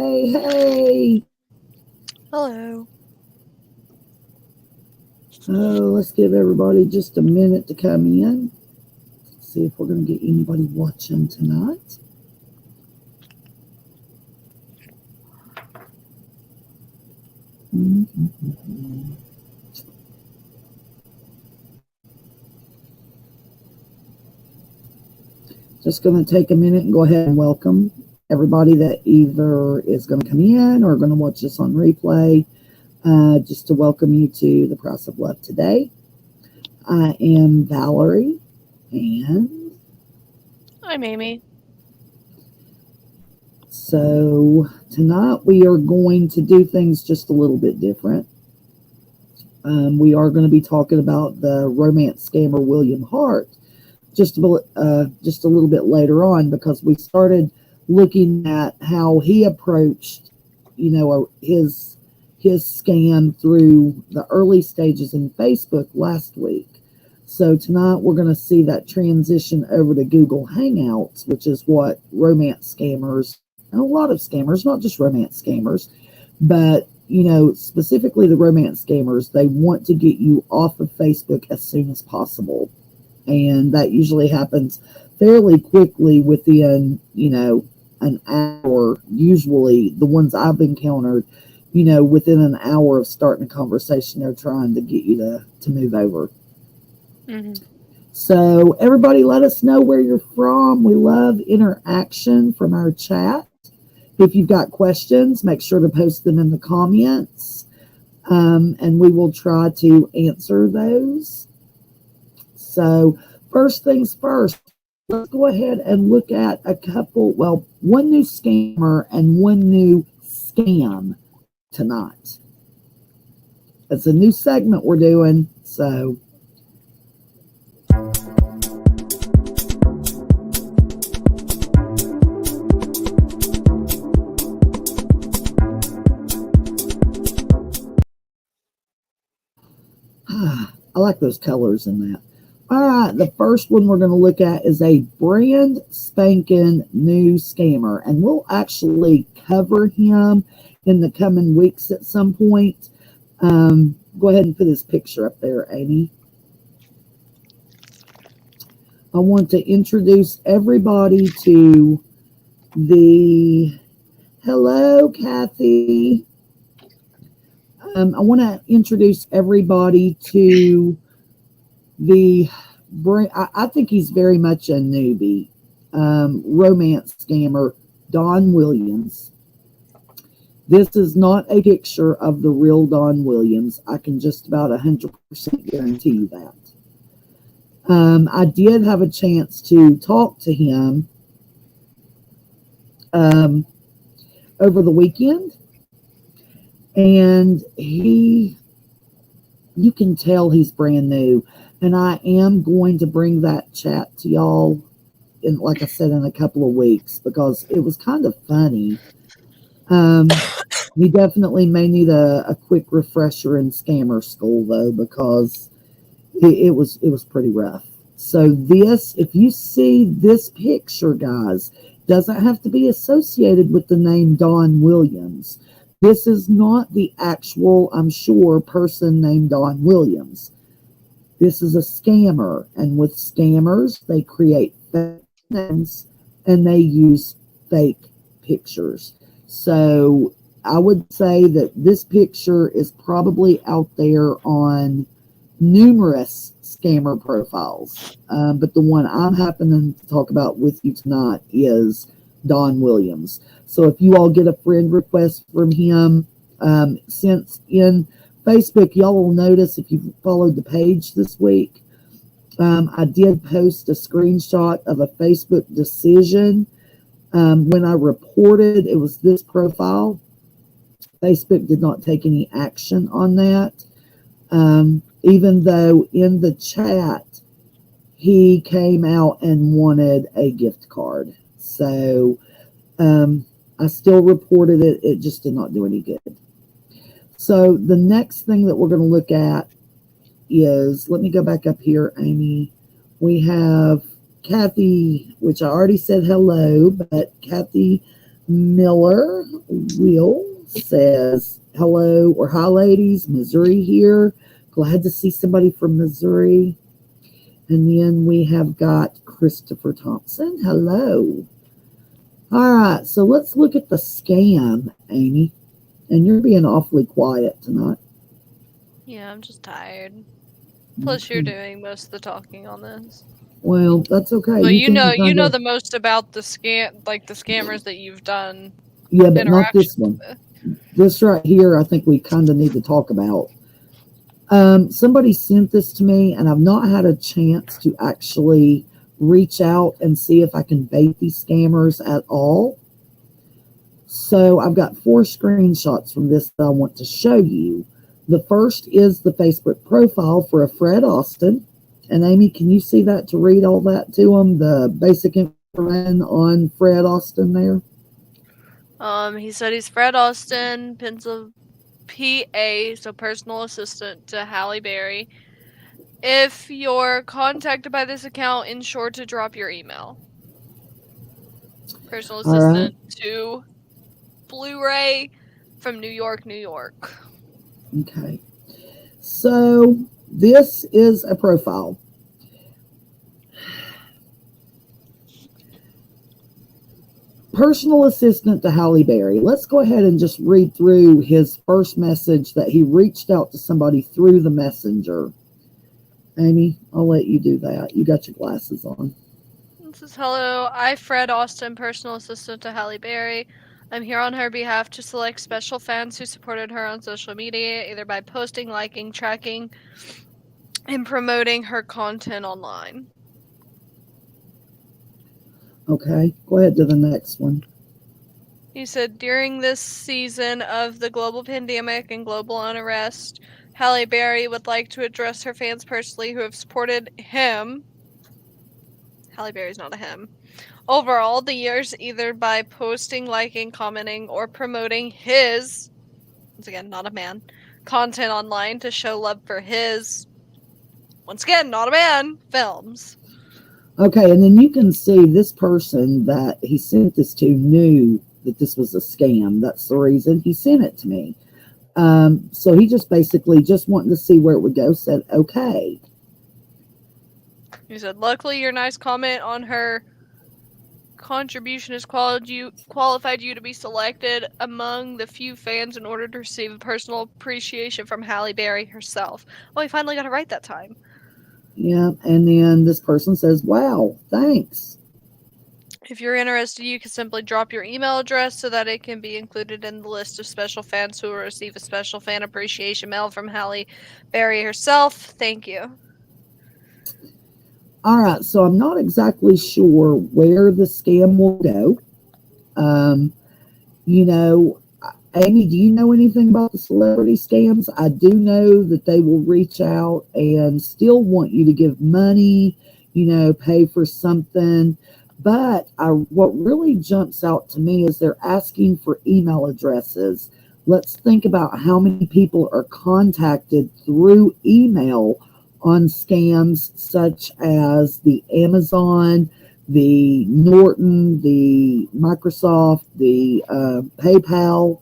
Hey. Hello. Let's give everybody just a minute to come in. See if we're going to get anybody watching tonight. Just going to take a minute and go ahead and welcome everybody that either is going to come in or going to watch this on replay. Just to welcome you to the Price of Love today. I am Valerie, and I'm Amy. So tonight we are going to do things just a little bit different. We are going to be talking about the romance scammer William Hart just a little bit later on, because we started looking at how he approached, his scam through the early stages in Facebook last week. So tonight we're going to see that transition over to Google Hangouts, which is what romance scammers, and a lot of scammers, not just romance scammers, but specifically the romance scammers, they want to get you off of Facebook as soon as possible. And that usually happens fairly quickly within, an hour. Usually the ones I've encountered, within an hour of starting a conversation, they're trying to get you to move over. Mm-hmm. So everybody let us know where you're from. We love interaction from our chat. If you've got questions, make sure to post them in the comments, and we will try to answer those. So first things first, let's go ahead and look at one new scammer and one new scam tonight. It's a new segment we're doing, so I like those colors in that. All right, the first one we're going to look at is a brand spanking new scammer, and we'll actually cover him in the coming weeks at some point. Go ahead and put his picture up there, Amy. I want to introduce everybody to hello, Kathy. I want to introduce everybody to I think he's very much a newbie, romance scammer, Don Williams. This is not a picture of the real Don Williams. I can just about 100% guarantee you that. I did have a chance to talk to him over the weekend, and you can tell he's brand new. And I am going to bring that chat to y'all like I said, in a couple of weeks, because it was kind of funny. You definitely may need a quick refresher in scammer school, though, because it was pretty rough. So if you see this picture, guys, doesn't have to be associated with the name Don Williams. This is not the actual, I'm sure, person named Don Williams. This is a scammer, and with scammers, they create fake names and they use fake pictures. So I would say that this picture is probably out there on numerous scammer profiles, but the one I'm happening to talk about with you tonight is Don Williams. So if you all get a friend request from him, since in Facebook, y'all will notice if you followed the page this week, I did post a screenshot of a Facebook decision. When I reported it was this profile, Facebook did not take any action on that, even though in the chat he came out and wanted a gift card. So I still reported it. It just did not do any good. So the next thing that we're going to look at is, let me go back up here, Amy. We have Kathy, which I already said hello, but Kathy Miller Will says, hello or hi, ladies. Missouri here. Glad to see somebody from Missouri. And then we have got Christopher Thompson. Hello. All right, so let's look at the scam, Amy. And you're being awfully quiet tonight. Yeah, I'm just tired. Plus, you're doing most of the talking on this. Well, that's okay. Well, you know the most about the scammers that you've done. Yeah, but not this one. This right here, I think we kind of need to talk about. Somebody sent this to me, and I've not had a chance to actually reach out and see if I can bait these scammers at all. So I've got 4 screenshots from this that I want to show you. The first is the Facebook profile for a Fred Austin. And Amy, can you see that to read all that to them? The basic information on Fred Austin there? He said he's Fred Austin, PA, so personal assistant to Halle Berry. If you're contacted by this account, ensure to drop your email. Personal assistant to Blu-ray from New York, New York. Okay. So this is a profile. Personal assistant to Halle Berry. Let's go ahead and just read through his first message that he reached out to somebody through the messenger. Amy, I'll let you do that. You got your glasses on. This is hello. I, Fred Austin, personal assistant to Halle Berry. I'm here on her behalf to select special fans who supported her on social media, either by posting, liking, tracking, and promoting her content online. Okay, go ahead to the next one. He said, during this season of the global pandemic and global unrest, Halle Berry would like to address her fans personally who have supported him. Halle Berry's not a him. Over all the years, either by posting, liking, commenting, or promoting his, once again, not a man, content online to show love for his, once again, not a man, films. Okay, and then you can see this person that he sent this to knew that this was a scam. That's the reason he sent it to me. So he just basically just wanting to see where it would go, said, okay. He said, luckily your nice comment on her contribution has qualified you to be selected among the few fans in order to receive a personal appreciation from Halle Berry herself. Oh, he finally got it right that time. Yeah, and then this person says, wow, thanks. If you're interested, you can simply drop your email address so that it can be included in the list of special fans who will receive a special fan appreciation mail from Halle Berry herself. Thank you. All right, so I'm not exactly sure where the scam will go. Amy, do you know anything about the celebrity scams? I do know that they will reach out and still want you to give money, pay for something. But what really jumps out to me is they're asking for email addresses. Let's think about how many people are contacted through email on scams such as the Amazon, the Norton, the Microsoft, the PayPal.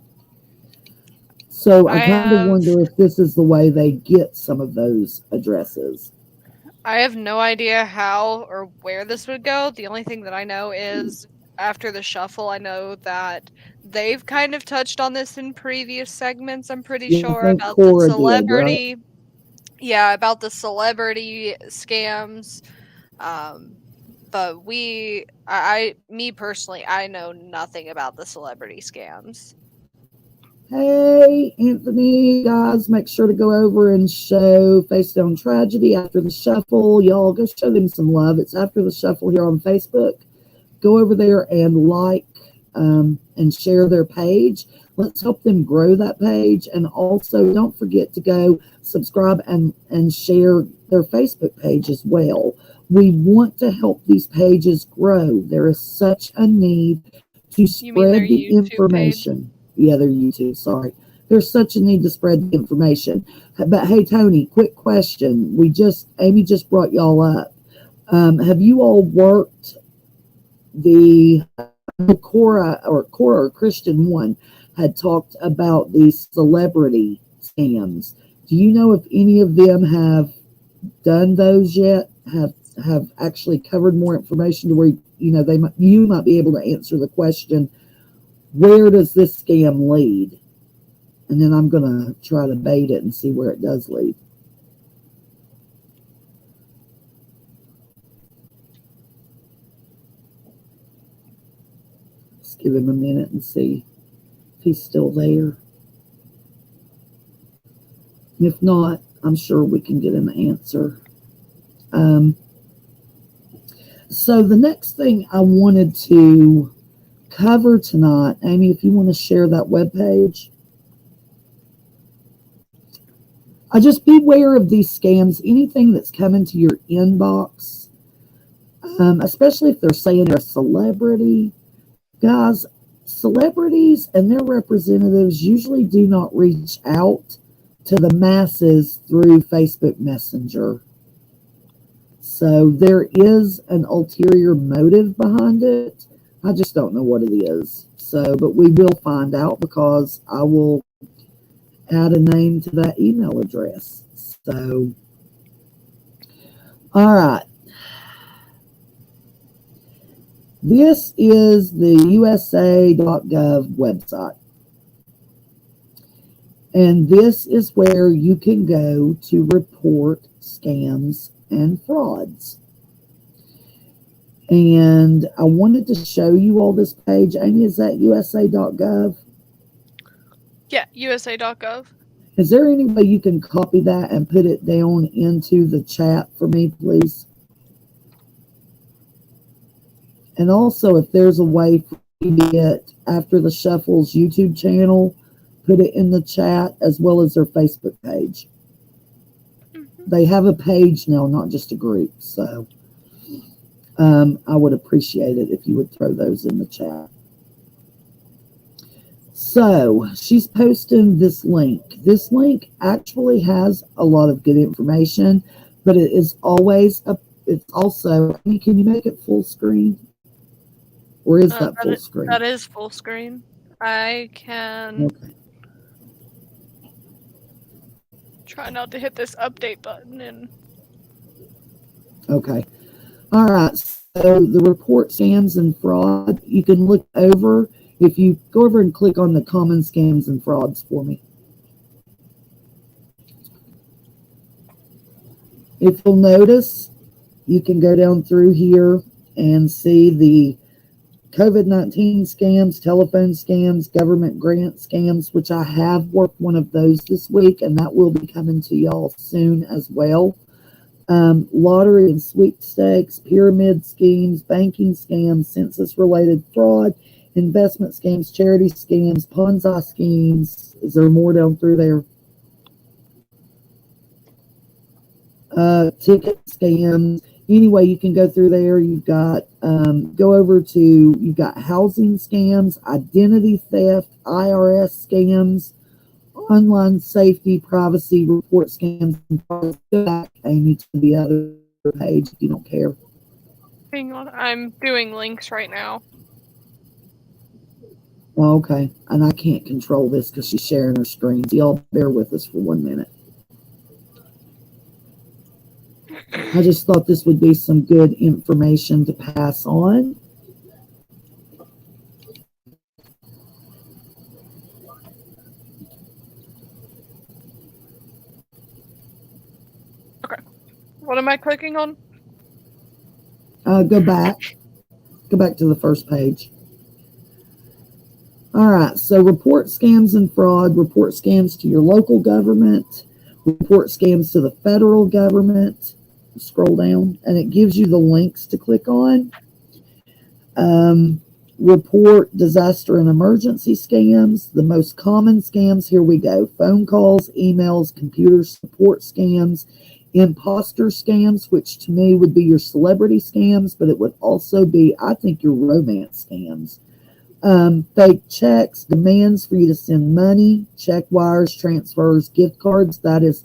So I kind of wonder if this is the way they get some of those addresses. I have no idea how or where this would go. The only thing that I know is after the shuffle, I know that they've kind of touched on this in previous segments, I'm pretty sure, about the celebrity. Right? Yeah, about the celebrity scams. But me personally, I know nothing about the celebrity scams. Hey, Anthony, guys, make sure to go over and show Face Down Tragedy after the shuffle. Y'all go show them some love. It's after the shuffle here on Facebook. Go over there and like and share their page. Let's help them grow that page. And also, don't forget to go subscribe and share their Facebook page as well. We want to help these pages grow. There is such a need to spread the information. Page? Yeah, their YouTube, sorry. There's such a need to spread the information. But hey, Tony, quick question. Amy just brought y'all up. Have you all worked the Cora or Christian One had talked about these celebrity scams. Do you know if any of them have done those yet? Have actually covered more information to where you might be able to answer the question, where does this scam lead? And then I'm gonna try to bait it and see where it does lead. Let's give him a minute and see if he's still there. If not, I'm sure we can get an answer. So the next thing I wanted to cover tonight, Amy, if you want to share that webpage. Just beware of these scams. Anything that's coming to your inbox, especially if they're saying they're a celebrity. Guys, celebrities and their representatives usually do not reach out to the masses through Facebook Messenger. So there is an ulterior motive behind it. I just don't know what it is. So, but we will find out because I will add a name to that email address. So, all right. This is the USAgov website. And this is where you can go to report scams and frauds. And I wanted to show you all this page. Amy, is that USA.gov? Yeah, USA.gov. Is there any way you can copy that and put it down into the chat for me, please? And also, if there's a way for you to get After the Shuffle's YouTube channel, put it in the chat as well as their Facebook page. They have a page now, not just a group. So I would appreciate it if you would throw those in the chat. So she's posting this link. This link actually has a lot of good information, but it is always it's also, can you make it full screen? Or is that full screen? That is full screen. I can try not to hit this update button and okay. All right. So the report scams and fraud, you can look over. If you go over and click on the common scams and frauds for me. If you'll notice, you can go down through here and see the COVID-19 scams, telephone scams, government grant scams, which I have worked one of those this week, and that will be coming to y'all soon as well. Lottery and sweepstakes, pyramid schemes, banking scams, census-related fraud, investment scams, charity scams, Ponzi schemes. Is there more down through there? Ticket scams. Anyway, you can go through there. You've got, you've got housing scams, identity theft, IRS scams, online safety, privacy report scams. Go back, Amy, to the other page if you don't care. hang on, I'm doing links right now. Well, okay, and I can't control this because she's sharing her screen. So y'all bear with us for 1 minute. I just thought this would be some good information to pass on. Okay. What am I clicking on? Go back. Go back to the first page. All right, so report scams and fraud, report scams to your local government, report scams to the federal government. Scroll down, and it gives you the links to click on. Report disaster and emergency scams. The most common scams, here we go. Phone calls, emails, computer support scams, imposter scams, which to me would be your celebrity scams, but it would also be, I think, your romance scams. Fake checks, demands for you to send money, check wires, transfers, gift cards. That is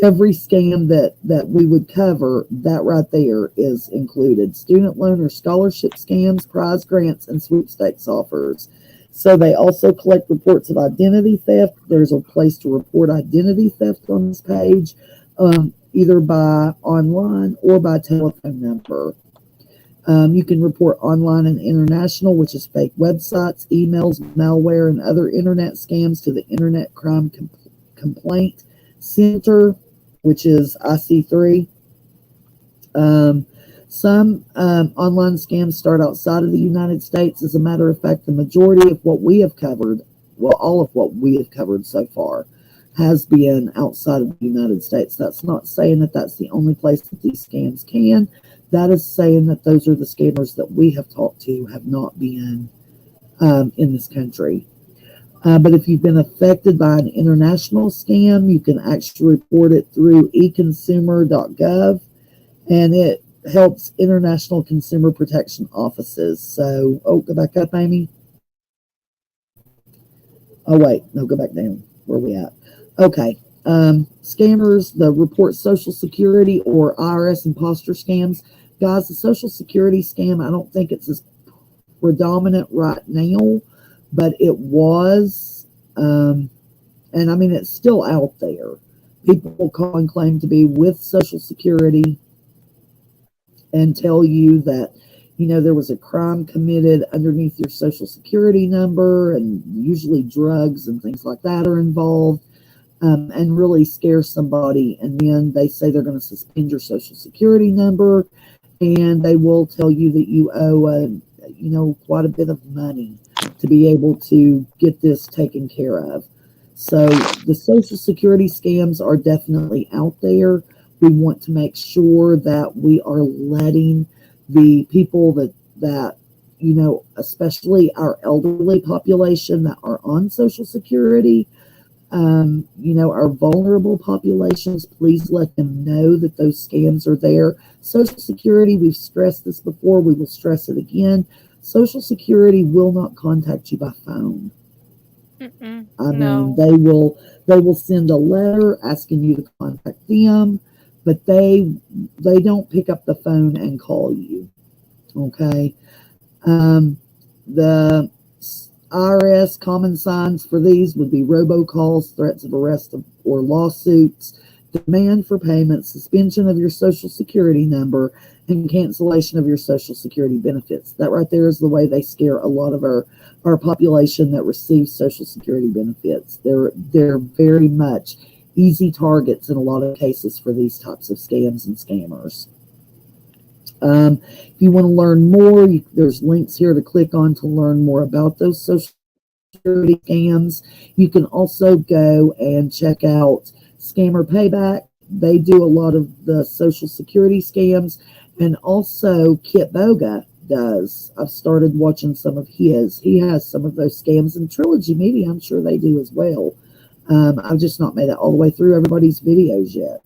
every scam that we would cover, that right there is included. Student loan or scholarship scams, prize grants, and sweepstakes offers. So they also collect reports of identity theft. There's a place to report identity theft on this page, either by online or by telephone number. You can report online and international, which is fake websites, emails, malware, and other internet scams to the Internet Crime Complaint Center, which is IC3. Some online scams start outside of the United States. As a matter of fact, the majority of what we have covered, well, all of what we have covered so far, has been outside of the United States. That's not saying that that's the only place that these scams can. That is saying that those are the scammers that we have talked to have not been in this country. But if you've been affected by an international scam, you can actually report it through econsumer.gov, and it helps international consumer protection offices. So, go back up, Amy. Oh, wait, no, go back down. Where are we at? Okay. Scammers, the report Social Security or IRS imposter scams. Guys, the Social Security scam, I don't think it's as predominant right now, but it was. And I mean, it's still out there. People call and claim to be with Social Security and tell you that, there was a crime committed underneath your Social Security number, and usually drugs and things like that are involved, and really scare somebody. And then they say they're going to suspend your Social Security number, and they will tell you that you owe, quite a bit of money to be able to get this taken care of. So the Social Security scams are definitely out there. We want to make sure that we are letting the people that especially our elderly population that are on Social Security, our vulnerable populations, please let them know that those scams are there. Social Security, we've stressed this before, we will stress it again. Social Security will not contact you by phone. No. They will send a letter asking you to contact them, but they don't pick up the phone and call you. Okay. The IRS common signs for these would be robocalls, threats of arrest or lawsuits, demand for payment, suspension of your Social Security number, and cancellation of your Social Security benefits. That right there is the way they scare a lot of our population that receives Social Security benefits. They're very much easy targets in a lot of cases for these types of scams and scammers. If you want to learn more, there's links here to click on to learn more about those Social Security scams. You can also go and check out Scammer Payback. They do a lot of the Social Security scams, and also Kit Boga does. I've started watching some of his. He has some of those scams, and Trilogy Media, I'm sure they do as well. I've just not made it all the way through everybody's videos yet.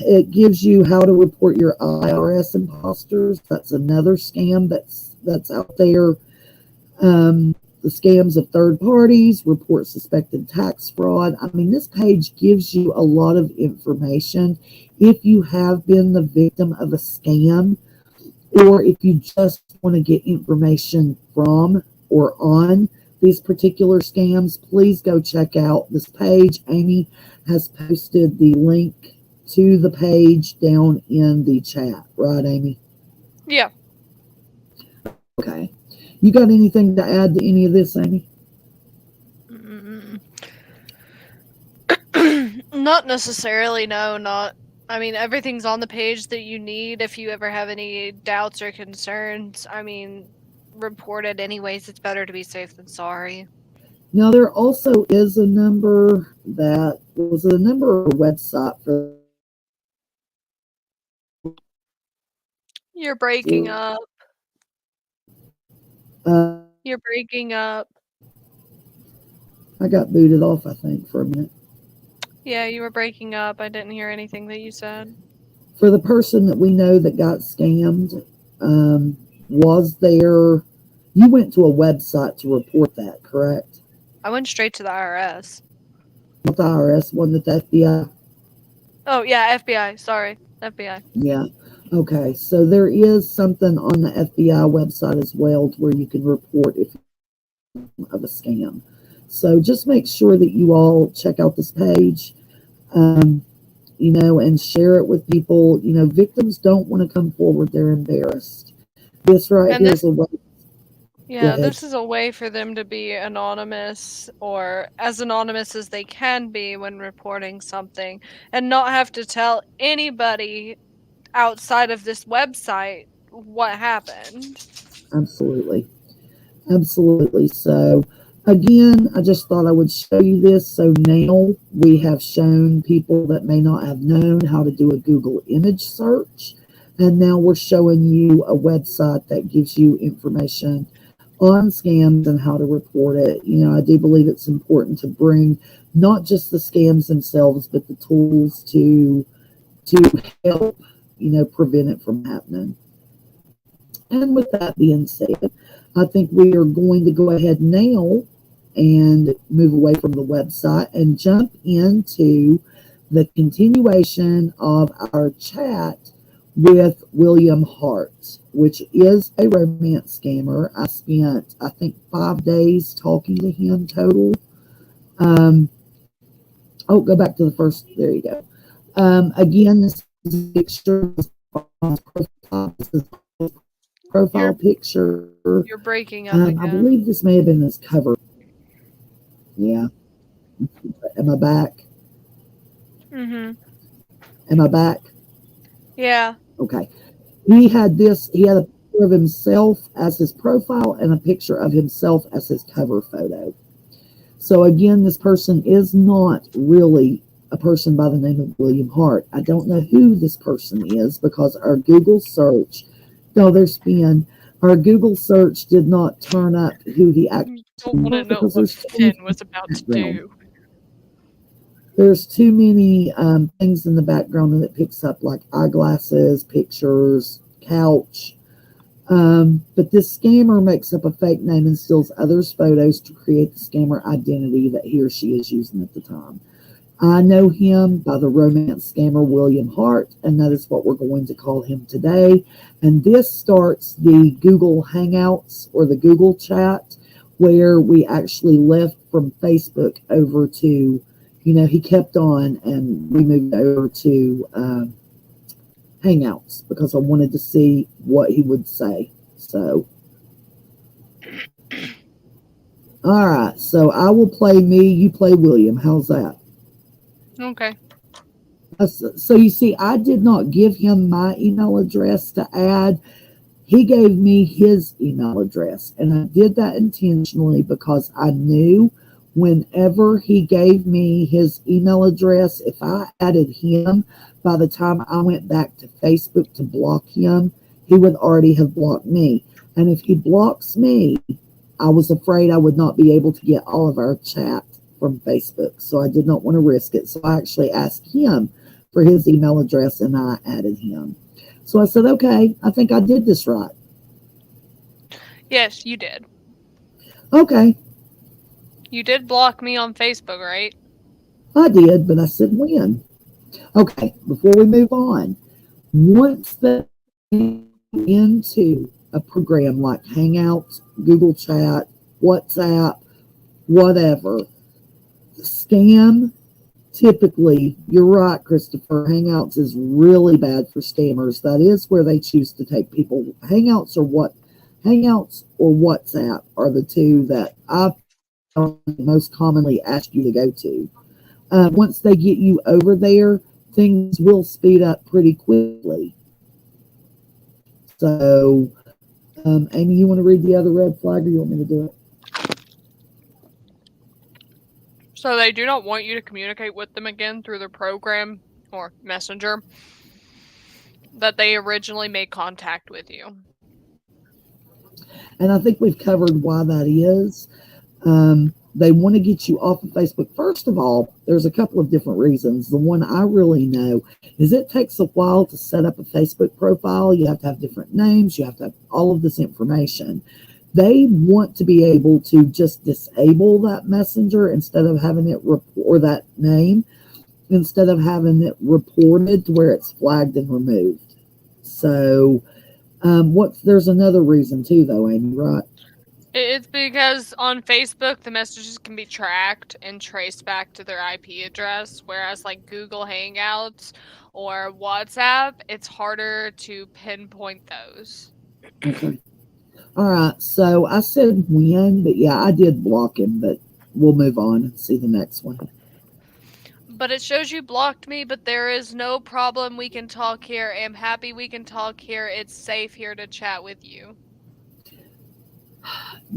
It gives you how to report your IRS imposters. That's another scam that's out there. The scams of third parties, report suspected tax fraud. I mean, this page gives you a lot of information. If you have been the victim of a scam, or if you just want to get information from or on these particular scams, please go check out this page. Amy has posted the link to the page down in the chat. Right, Amy? Yeah. Okay. You got anything to add to any of this, Amy? Not necessarily, no. I mean, everything's on the page that you need. If you ever have any doubts or concerns, report it anyways. It's better to be safe than sorry. Now, there also is a number that was a number or website for. You're breaking up. You're breaking up. I got booted off, I think, for a minute. Yeah, you were breaking up. I didn't hear anything that you said. For the person that we know that got scammed, was there... You went to a website to report that, correct? I went straight to the IRS. Not the IRS, one that the FBI. Oh, yeah, FBI. Sorry. FBI. Yeah. Okay. So there is something on the FBI website as well to where you can report if of a scam. So just make sure that you all check out this page, and share it with people. Victims don't want to come forward. They're embarrassed. This right And here is a way. Yeah, this is a way for them to be anonymous, or as anonymous as they can be when reporting something, and not have to tell anybody outside of this website what happened. Absolutely. Absolutely. So, again, I just thought I would show you this. So now we have shown people that may not have known how to do a Google image search. And now we're showing you a website that gives you information on scams and how to report it. I do believe it's important to bring not just the scams themselves, but the tools to help, prevent it from happening. And with that being said, I think we are going to go ahead now and move away from the website and jump into the continuation of our chat with William Hart, which is a romance scammer. I spent, I think, 5 days talking to him total. Go back to the first. There you go. Again, this is a picture. This is profile picture. You're breaking up again. I believe this may have been his cover. Yeah. Am I back? Mm-hmm. Am I back? Yeah. Okay. He had a picture of himself as his profile and a picture of himself as his cover photo. So again, this person is not really a person by the name of William Hart. I don't know who this person is because our Google search, our Google search did not turn up who he actually don't want to know what Finn was about to do. There's too many things in the background that it picks up, like eyeglasses, pictures, couch. But this scammer makes up a fake name and steals others' photos to create the scammer identity that he or she is using at the time. I know him by the romance scammer William Hart, and that is what we're going to call him today. And this starts the Google Hangouts or the Google chat, where we actually left from Facebook over to, he kept on and we moved over to Hangouts because I wanted to see what he would say. So, all right. So I will play me, you play William. How's that? Okay. So you see, I did not give him my email address to add. He gave me his email address, and I did that intentionally because I knew whenever he gave me his email address, if I added him, by the time I went back to Facebook to block him, he would already have blocked me. And if he blocks me, I was afraid I would not be able to get all of our chat from Facebook. So I did not want to risk it. So I actually asked him for his email address and I added him. So I said, okay, I think I did this right. Yes, you did. Okay. You did block me on Facebook, right? I did, but I said when. Okay, before we move on, once they into a program like Hangouts, Google Chat, WhatsApp, whatever, the scam, typically, you're right, Christopher, Hangouts is really bad for scammers. That is where they choose to take people. Hangouts or WhatsApp are the two that I most commonly ask you to go to. Once they get you over there, things will speed up pretty quickly. So, Amy, you want to read the other red flag, or you want me to do it? So they do not want you to communicate with them again through their program or messenger that they originally made contact with you. And I think we've covered why that is. They want to get you off of Facebook. First of all, there's a couple of different reasons. The one I really know is it takes a while to set up a Facebook profile. You have to have different names. You have to have all of this information. they want to be able to just disable that messenger instead of having it or that name, instead of having it reported to where it's flagged and removed. So there's another reason too, though, Amy, right? It's because on Facebook, the messages can be tracked and traced back to their IP address, whereas like Google Hangouts or WhatsApp, it's harder to pinpoint those. Okay. All right. So I said when, but yeah, I did block him, but we'll move on and see the next one. But it shows you blocked me, but there is no problem. We can talk here. I'm happy we can talk here. It's safe here to chat with you.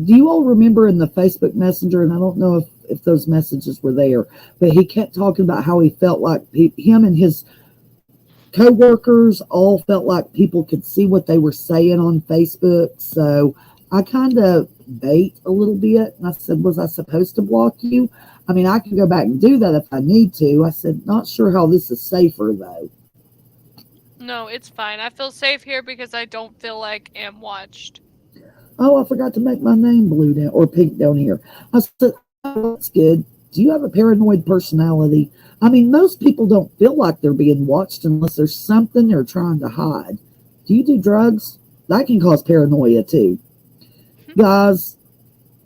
Do you all remember in the Facebook Messenger, and I don't know if those messages were there, but he kept talking about how he felt like him and his co-workers all felt like people could see what they were saying on Facebook. So I kind of bait a little bit, and I said, was I supposed to block you? I mean, I can go back and do that if I need to. I said, not sure how this is safer, though. No, it's fine. I feel safe here because I don't feel like I'm watched. Oh, I forgot to make my name blue down or pink down here. I said, oh, that's good. Do you have a paranoid personality? I mean, most people don't feel like they're being watched unless there's something they're trying to hide. Do you do drugs? That can cause paranoia too. Guys,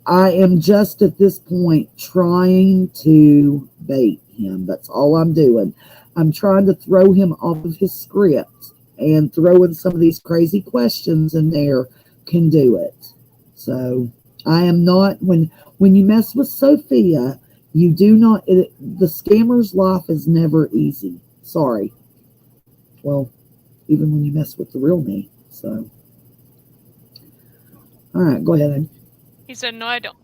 I am just at this point trying to bait him. That's all I'm doing. I'm trying to throw him off of his script, and throwing some of these crazy questions in there can do it. So I am not, when you mess with Sophia, you do not, the scammer's life is never easy. Sorry. Well, even when you mess with the real me. So, all right, go ahead. He said, no, I don't.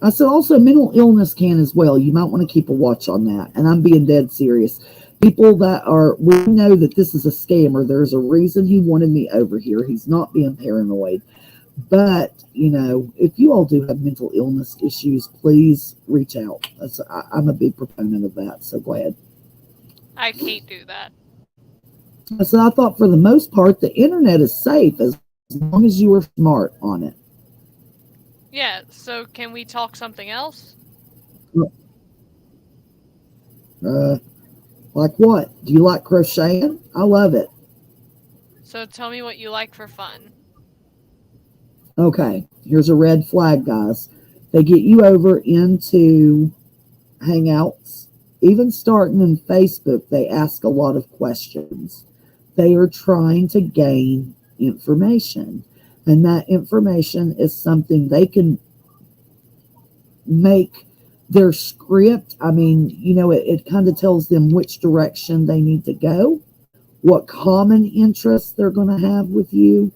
I said also mental illness can as well. You might want to keep a watch on that. And I'm being dead serious. People that are, we know that this is a scammer. There's a reason he wanted me over here. He's not being paranoid. But, you know, if you all do have mental illness issues, please reach out. I'm a big proponent of that. So go ahead. I can't do that. I said, I thought for the most part, the internet is safe as long as you are smart on it. Yeah, so can we talk something else? Like what? Do you like crocheting? I love it. So tell me what you like for fun. Okay, here's a red flag, guys. They get you over into Hangouts. Even starting in Facebook, they ask a lot of questions. They are trying to gain information. And that information is something they can make their script. I mean, you know, it kind of tells them which direction they need to go, what common interests they're going to have with you,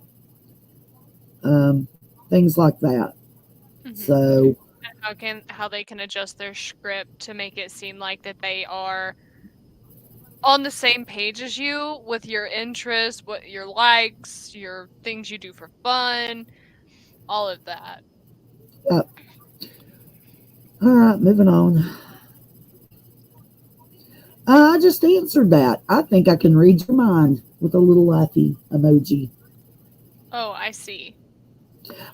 things like that. Mm-hmm. So how they can adjust their script to make it seem like that they are on the same page as you with your interests, what your likes, your things you do for fun, all of that. All right, moving on. I just answered that. I think I can read your mind with a little laughy emoji. Oh, I see.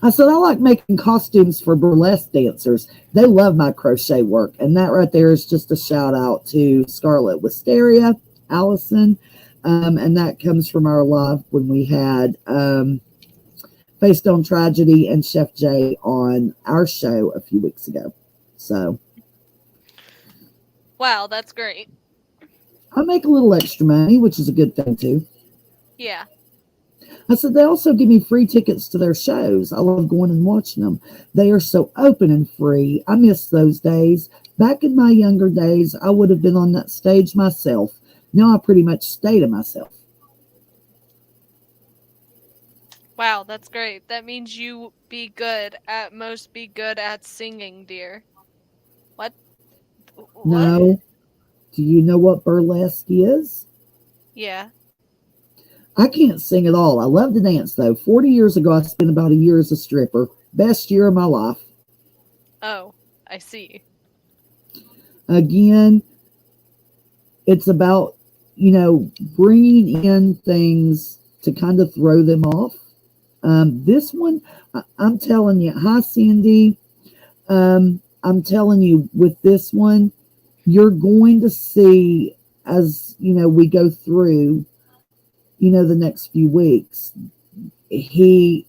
I said, I like making costumes for burlesque dancers. They love my crochet work. And that right there is just a shout out to Scarlet Wisteria, Allison. And that comes from our live when we had Face Stone Tragedy and Chef Jay on our show a few weeks ago. So. Wow, that's great. I make a little extra money, which is a good thing too. Yeah. I said, they also give me free tickets to their shows. I love going and watching them. They are so open and free. I miss those days. Back in my younger days, I would have been on that stage myself. Now I pretty much stay to myself. Wow, that's great. That means you be good at singing, dear. What? No. Do you know what burlesque is? Yeah. I can't sing at all. I love to dance, though. 40 years ago, I spent about a year as a stripper. Best year of my life. Oh, I see. Again, it's about, you know, bringing in things to kind of throw them off. This one, I'm telling you, hi Cindy. I'm telling you, with this one, you're going to see as we go through, the next few weeks. He,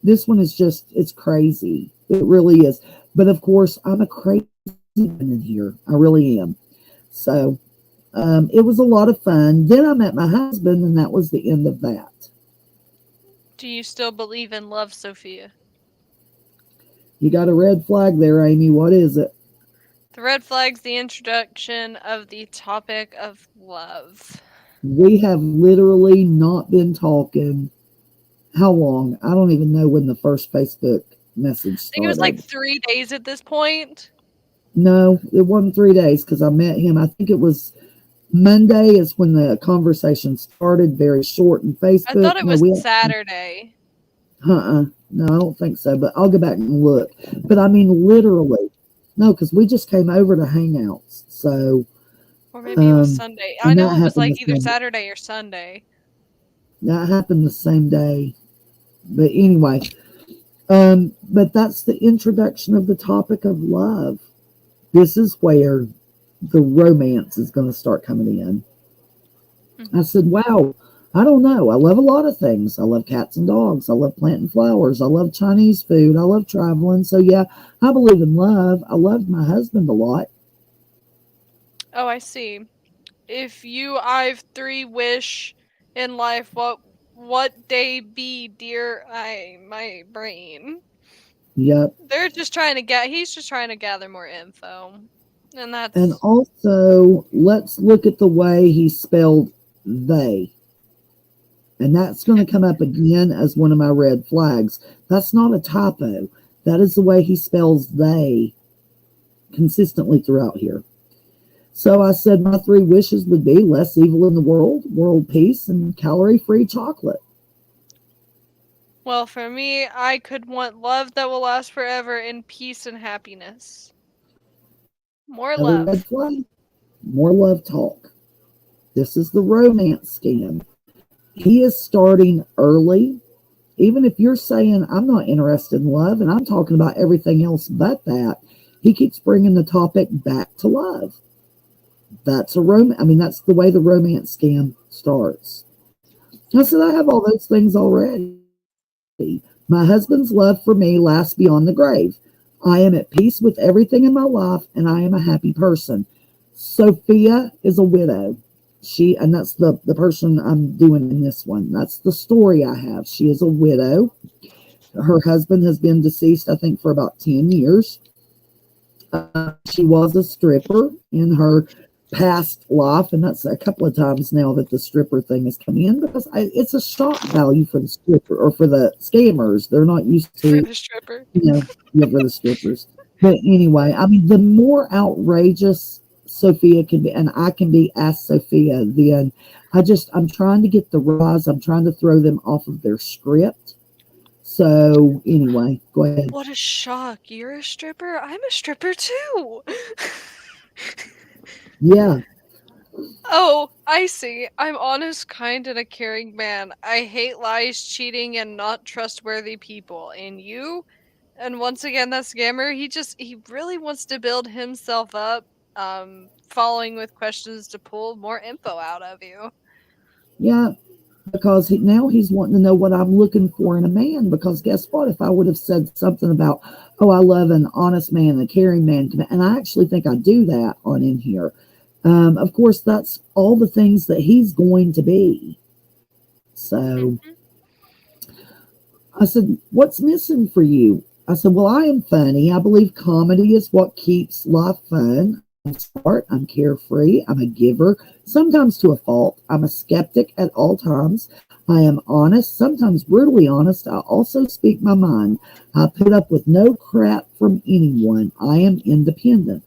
this one is just, it's crazy. It really is. But of course, I'm a crazy woman in here. I really am. So it was a lot of fun. Then I met my husband, and that was the end of that. Do you still believe in love, Sophia? You got a red flag there, Amy. What is it? The red flag's the introduction of the topic of love. We have literally not been talking. How long? I don't even know when the first Facebook message started. I think it was like 3 days at this point. No, it wasn't 3 days because I met him. I think it was Monday is when the conversation started, very short in Facebook. I thought it was Saturday. No, I don't think so, but I'll go back and look. But I mean, literally, no, because we just came over to Hangouts. So, or maybe it was Sunday. I know it was like either Saturday or Sunday. That happened the same day. But anyway, but that's the introduction of the topic of love. This is where the romance is going to start coming in. Mm-hmm. I said, wow, I don't know. I love a lot of things. I love cats and dogs. I love planting flowers. I love Chinese food. I love traveling. So yeah, I believe in love. I loved my husband a lot. Oh, I see. If you, I've 3 wish in life, what day be, dear my brain? Yep. He's just trying to gather more info. And also, let's look at the way he spelled they. And that's going to come up again as one of my red flags. That's not a typo. That is the way he spells they consistently throughout here. So I said my 3 wishes would be less evil in the world peace, and calorie-free chocolate. Well, for me, I could want love that will last forever and peace and happiness. More love. Red flag, more love talk. This is the romance scam. He is starting early. Even if you're saying, I'm not interested in love, and I'm talking about everything else but that, he keeps bringing the topic back to love. That's that's the way the romance scam starts. I said, I have all those things already. My husband's love for me lasts beyond the grave. I am at peace with everything in my life, and I am a happy person. Sophia is a widow. And that's the person I'm doing in this one. That's the story I have. She is a widow. Her husband has been deceased, I think, for about 10 years. She was a stripper in her past life, and that's a couple of times now that the stripper thing has come in, because it's a shock value for the stripper or for the scammers. They're not used to for the stripper, for the strippers. But anyway, I mean, the more outrageous Sophia can be, and I can be as Sophia, then I'm trying to get the rise. I'm trying to throw them off of their script. So anyway, go ahead. What a shock! You're a stripper. I'm a stripper too. Yeah. Oh, I see. I'm honest, kind, and a caring man. I hate lies, cheating, and not trustworthy people. And you? And once again, that scammer, he really wants to build himself up, following with questions to pull more info out of you. Yeah, because now he's wanting to know what I'm looking for in a man, because guess what? If I would have said something about, oh, I love an honest man, a caring man, and I actually think I do that on in here. Of course, that's all the things that he's going to be. So I said, what's missing for you? I said, well, I am funny. I believe comedy is what keeps life fun. I'm smart. I'm carefree. I'm a giver, sometimes to a fault. I'm a skeptic at all times. I am honest, sometimes brutally honest. I also speak my mind. I put up with no crap from anyone. I am independent.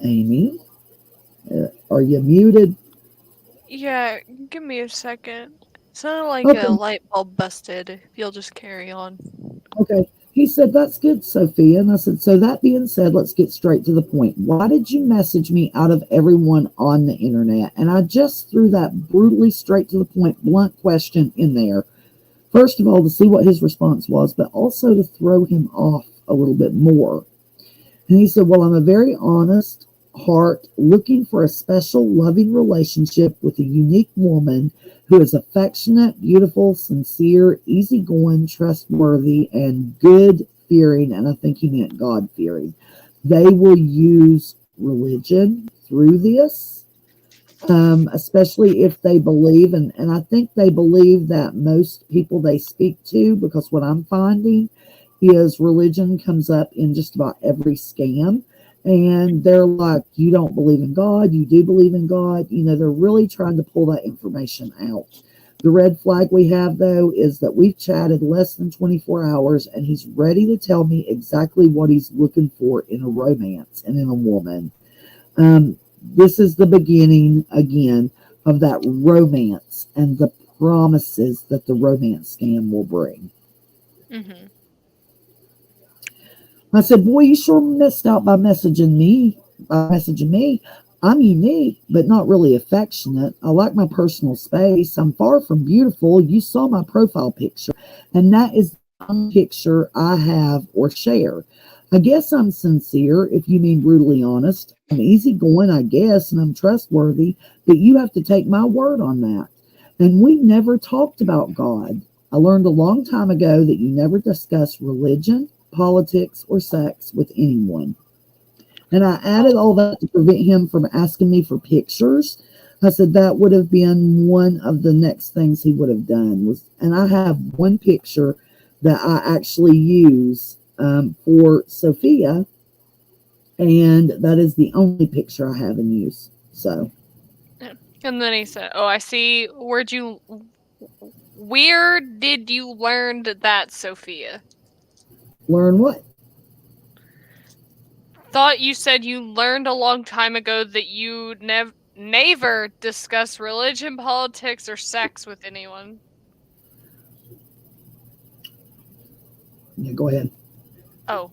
Amy, are you muted? Yeah, give me a second. Sounded like a light bulb busted. If you'll just carry on. Okay. He said, that's good, Sophia. And I said, so that being said, let's get straight to the point. Why did you message me out of everyone on the internet? And I just threw that brutally straight to the point, blunt question in there. First of all, to see what his response was, but also to throw him off a little bit more. And he said, well, I'm a very honest heart looking for a special, loving relationship with a unique woman who is affectionate, beautiful, sincere, easygoing, trustworthy, and good-fearing, and I think he meant God-fearing. They will use religion through this, especially if they believe, and I think they believe that most people they speak to, because what I'm finding is religion comes up in just about every scam. And they're like, you don't believe in God, you do believe in God. You know, they're really trying to pull that information out. The red flag we have, though, is that we've chatted less than 24 hours, and he's ready to tell me exactly what he's looking for in a romance and in a woman. This is the beginning, again, of that romance and the promises that the romance scam will bring. Mm-hmm. I said, boy, you sure missed out by messaging me. I'm unique, but not really affectionate. I like my personal space. I'm far from beautiful. You saw my profile picture, and that is the picture I have or share. I guess I'm sincere, if you mean brutally honest. I'm easygoing, I guess, and I'm trustworthy, but you have to take my word on that. And we never talked about God. I learned a long time ago that you never discuss religion, politics, or sex with anyone. And I added all that to prevent him from asking me for pictures. I said that would have been one of the next things he would have done. And I have one picture that I actually use for Sophia, and that is the only picture I have in use. So. And then he said, "Oh, I see. Where did you learn that, Sophia?" Learn what? Thought you said you learned a long time ago that you never discuss religion, politics, or sex with anyone. Yeah, go ahead. Oh,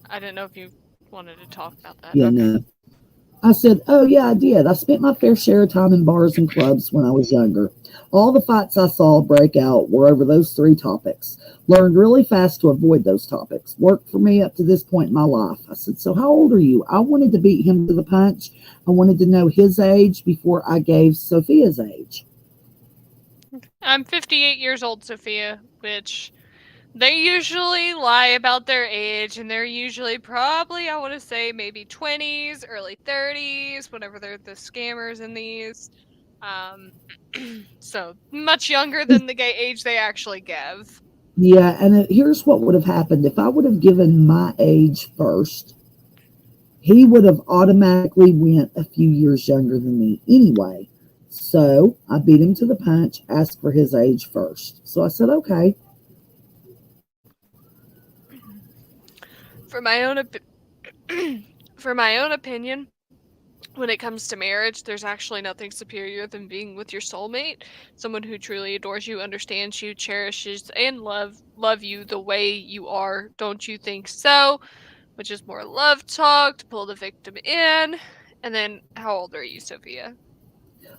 I didn't know if you wanted to talk about that. Yeah, okay. No. I said, oh, yeah, I did. I spent my fair share of time in bars and clubs when I was younger. All the fights I saw break out were over those three topics. Learned really fast to avoid those topics. Worked for me up to this point in my life. I said, so how old are you? I wanted to beat him to the punch. I wanted to know his age before I gave Sophia's age. I'm 58 years old, Sophia, which they usually lie about their age, and they're usually probably, I want to say, maybe 20s, early 30s, whenever they're the scammers in these. So much younger than the gay age they actually give. Yeah, and here's what would have happened. If I would have given my age first, he would have automatically went a few years younger than me anyway. So I beat him to the punch, asked for his age first. So I said, okay. For my own opinion, when it comes to marriage, there's actually nothing superior than being with your soulmate, someone who truly adores you, understands you, cherishes, and love you the way you are. Don't you think so? Which is more love talk to pull the victim in. And then, how old are you, Sophia?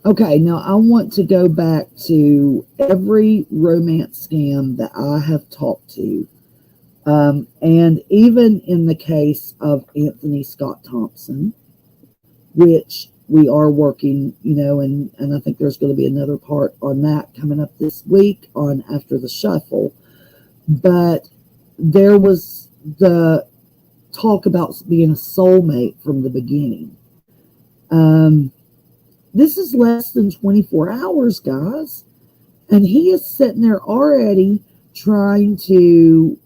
Okay, now I want to go back to every romance scam that I have talked to. And even in the case of Anthony Scott Thompson, which we are working, and I think there's going to be another part on that coming up this week on After the Shuffle. But there was the talk about being a soulmate from the beginning. This is less than 24 hours, guys. And he is sitting there already trying to,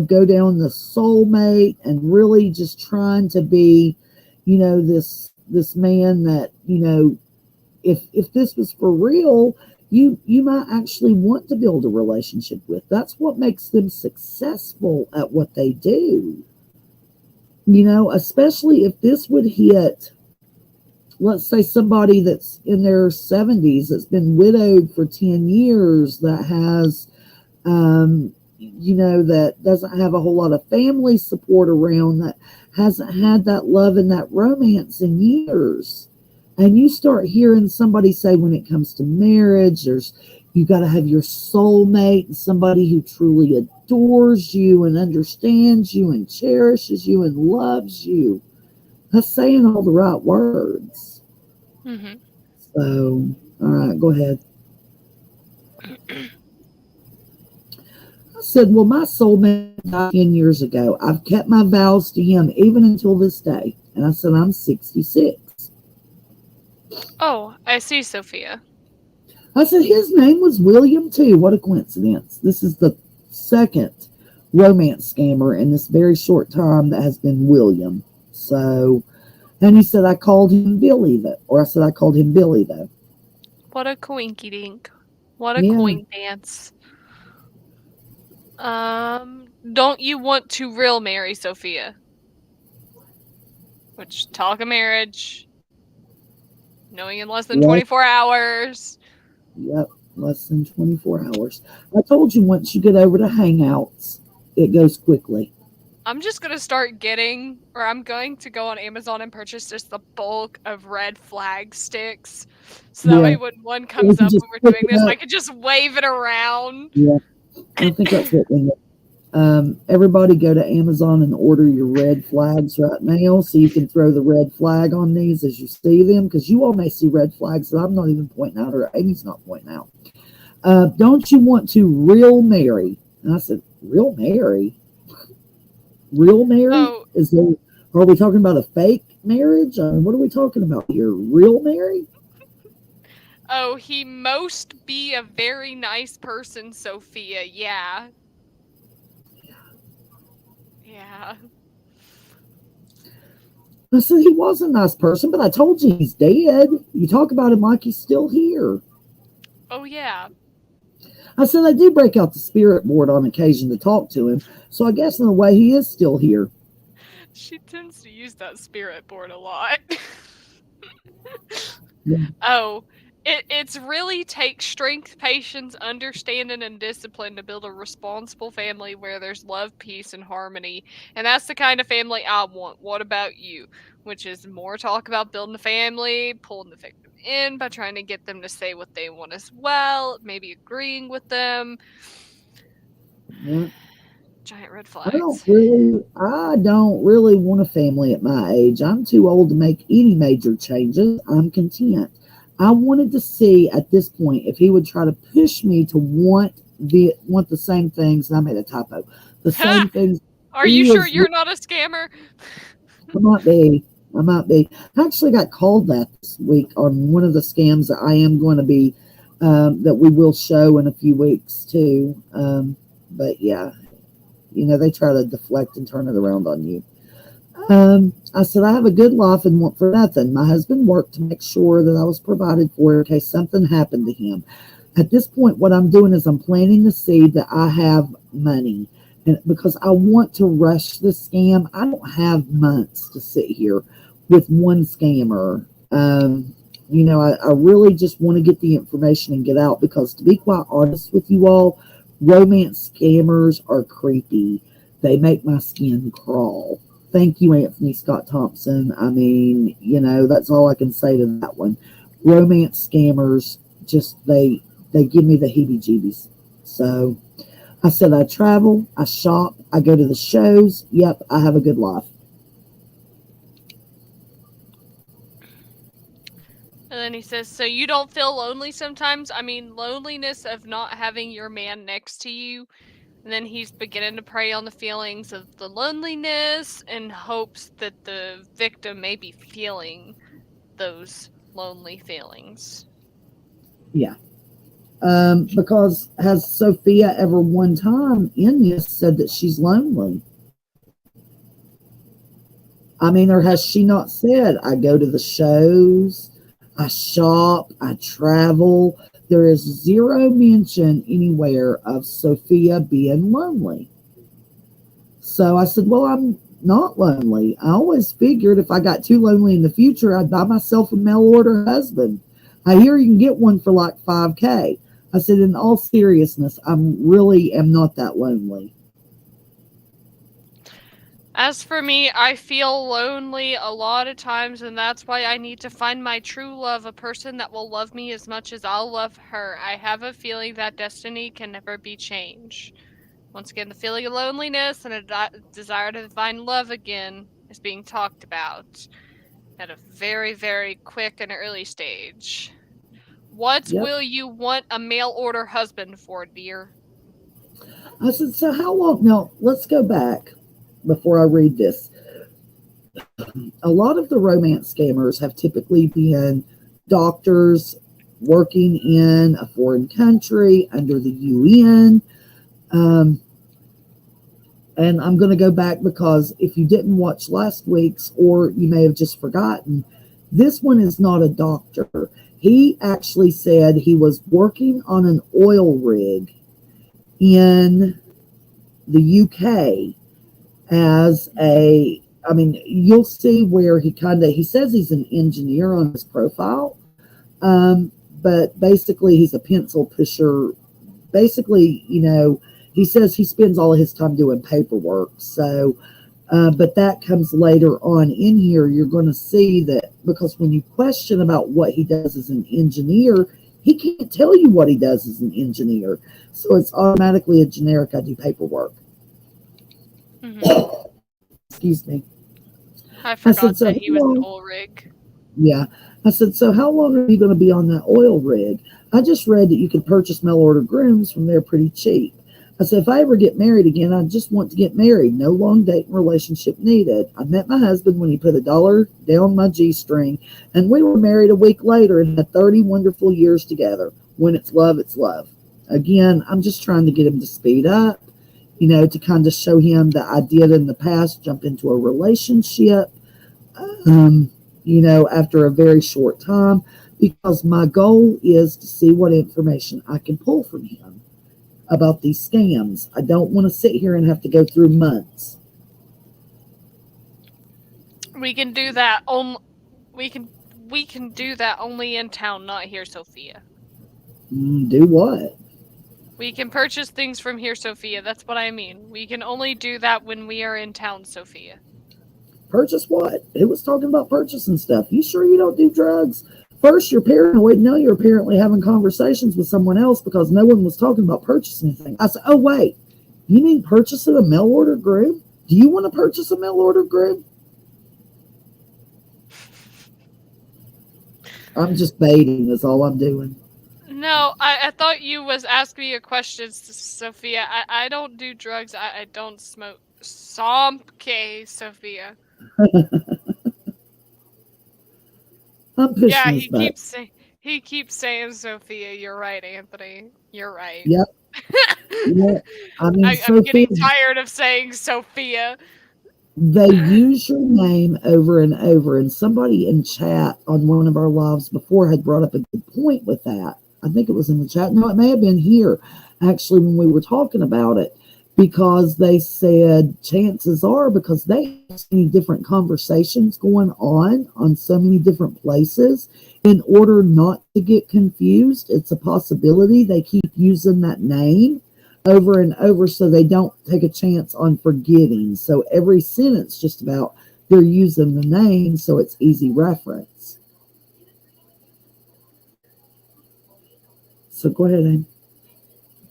go down the soulmate and really just trying to be, this man that, if this was for real, you might actually want to build a relationship with. That's what makes them successful at what they do. Especially if this would hit, let's say, somebody that's in their 70s that's been widowed for 10 years, that has that doesn't have a whole lot of family support around, that hasn't had that love and that romance in years. And you start hearing somebody say, when it comes to marriage, you got to have your soulmate and somebody who truly adores you and understands you and cherishes you and loves you. That's saying all the right words. Mm-hmm. So, all right, go ahead. I said, well, my soulmate died 10 years ago. I've kept my vows to him even until this day. And I said, I'm 66. Oh, I see, Sophia. I said, his name was William, too. What a coincidence. This is the second romance scammer in this very short time that has been William. So, and he said, I called him Billy, though. Or I said, I called him Billy, though. What a coinky dink. What a coin dance. Don't you want to real marry Sophia? Which, talk of marriage, knowing in less than 24 hours. Yep, less than 24 hours. I told you once you get over to Hangouts, it goes quickly. I'm just going to I'm going to go on Amazon and purchase just the bulk of red flag sticks. So that way when one comes up when we're doing this, I can just wave it around. Yeah, I think that's what we need. Everybody go to Amazon and order your red flags right now so you can throw the red flag on these as you see them, because you all may see red flags that I'm not even pointing out or Amy's not pointing out. Don't you want to real marry? And I said, real marry? Real marry? Oh. Are we talking about a fake marriage? I mean, what are we talking about here? Real marry? Oh, he most be a very nice person, Sophia. Yeah. Yeah. I said, he was a nice person, but I told you he's dead. You talk about him like he's still here. Oh, yeah. I said, I do break out the spirit board on occasion to talk to him, so I guess in a way he is still here. She tends to use that spirit board a lot. Yeah. Oh, it's really takes strength, patience, understanding, and discipline to build a responsible family where there's love, peace, and harmony. And that's the kind of family I want. What about you? Which is more talk about building a family, pulling the victim in by trying to get them to say what they want as well, maybe agreeing with them. Yeah. Giant red flags. I don't really want a family at my age. I'm too old to make any major changes. I'm content. I wanted to see at this point if he would try to push me to want the same things. And I made a typo. The same things. Are you sure you're not a scammer? I might be. I actually got called that this week on one of the scams that I am going to be, that we will show in a few weeks too. But yeah, they try to deflect and turn it around on you. I said, I have a good life and want for nothing. My husband worked to make sure that I was provided for in case something happened to him. At this point, what I'm doing is I'm planting the seed that I have money. And because I want to rush the scam, I don't have months to sit here with one scammer. I really just want to get the information and get out, because to be quite honest with you all, romance scammers are creepy. They make my skin crawl. Thank you, Anthony Scott Thompson. I mean, that's all I can say to that one. Romance scammers, they give me the heebie-jeebies. So I said, I travel, I shop, I go to the shows. Yep, I have a good life. And then he says, so you don't feel lonely sometimes? I mean, loneliness of not having your man next to you. And then he's beginning to prey on the feelings of the loneliness and hopes that the victim may be feeling those lonely feelings. Yeah. Because has Sophia ever one time in this said that she's lonely? I mean, or has she not said, I go to the shows, I shop, I travel? There is zero mention anywhere of Sophia being lonely. So I said, well, I'm not lonely. I always figured if I got too lonely in the future, I'd buy myself a mail order husband. I hear you can get one for like $5,000. I said, in all seriousness, I'm really am not that lonely. As for me, I feel lonely a lot of times, and that's why I need to find my true love, a person that will love me as much as I'll love her. I have a feeling that destiny can never be changed. Once again, the feeling of loneliness and a desire to find love again is being talked about at a very, very quick and early stage. What Yep. will you want a mail order husband for, dear? I said, so how long? Now, let's go back before I read this. A lot of the romance scammers have typically been doctors working in a foreign country under the UN. Um, and I'm going to go back because if you didn't watch last week's, or you may have just forgotten, this one is not a doctor. He actually said he was working on an oil rig in the UK as a, I mean, you'll see where he says he's an engineer on his profile, but basically he's a pencil pusher. Basically, he says he spends all of his time doing paperwork. So, but that comes later on in here. You're going to see that because when you question about what he does as an engineer, he can't tell you what he does as an engineer. So it's automatically a generic, I do paperwork. Mm-hmm. Excuse me. I forgot so that he was an oil rig. Yeah. I said, so how long are you going to be on that oil rig? I just read that you can purchase mail order grooms from there pretty cheap. I said, if I ever get married again, I just want to get married. No long dating relationship needed. I met my husband when he put $1 down my G-string, and we were married a week later and had 30 wonderful years together. When it's love, it's love. Again, I'm just trying to get him to speed up, to kind of show him that I did in the past jump into a relationship, after a very short time, because my goal is to see what information I can pull from him about these scams. I don't want to sit here and have to go through months. We can do that we can do that only in town, not here, Sophia. Do what? We can purchase things from here, Sophia. That's what I mean. We can only do that when we are in town, Sophia. Purchase what? Who was talking about purchasing stuff? You sure you don't do drugs? First, you're paranoid. Now you're apparently having conversations with someone else because no one was talking about purchasing anything. I said, oh, wait. You mean purchasing a mail order groom? Do you want to purchase a mail order groom? I'm just baiting is all I'm doing. No, I thought you was asking me a question, Sophia. I don't do drugs. I don't smoke. Okay, Sophia. I'm pushing he keeps saying Sophia. You're right, Anthony. You're right. Yep. Yeah. I mean, I'm getting tired of saying Sophia. They use your name over and over, and somebody in chat on one of our lives before had brought up a good point with that. I think it was in the chat. No, it may have been here, actually, when we were talking about it, because they said chances are, because they have so many different conversations going on so many different places, in order not to get confused, it's a possibility they keep using that name over and over so they don't take a chance on forgetting. So every sentence just about they're using the name so it's easy reference. So go ahead, Amy.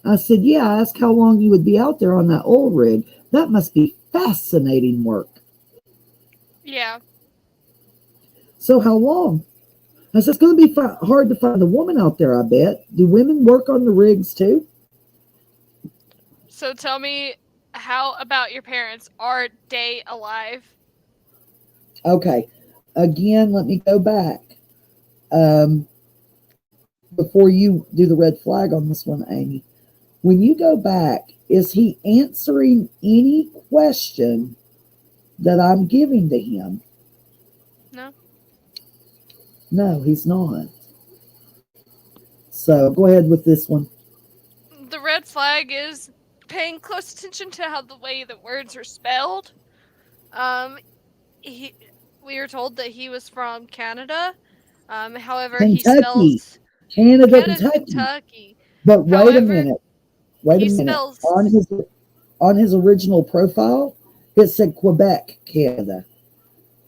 I said, yeah, I asked how long you would be out there on that oil rig. That must be fascinating work. Yeah. So how long? I said, it's going to be hard to find a woman out there, I bet. Do women work on the rigs too? So tell me, how about your parents? Are they alive? Okay. Again, let me go back. Before you do the red flag on this one, Amy. When you go back, is he answering any question that I'm giving to him? No. No, he's not. So go ahead with this one. The red flag is paying close attention to how the way the words are spelled. We were told that he was from Canada. However, Kentucky. he spells Canada, Kentucky. But wait a However, minute. Wait a he minute. spells On his original profile, it said Quebec, Canada.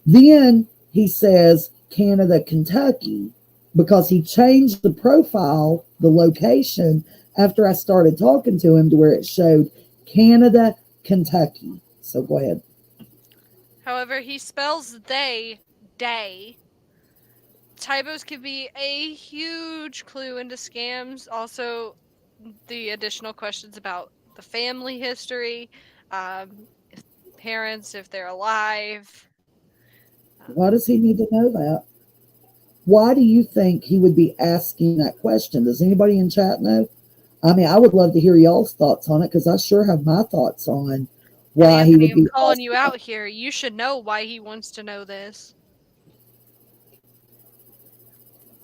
Then he says Canada, Kentucky, because he changed the profile, the location, after I started talking to him to where it showed Canada, Kentucky. So go ahead. However, he spells they, day. Typos can be a huge clue into scams. Also, the additional questions about the family history, if parents, if they're alive. Why does he need to know that? Why do you think he would be asking that question? Does anybody in chat know? I mean, I would love to hear y'all's thoughts on it because I sure have my thoughts on why he Anthony, would I'm be calling you asking out that. here. You should know why he wants to know this.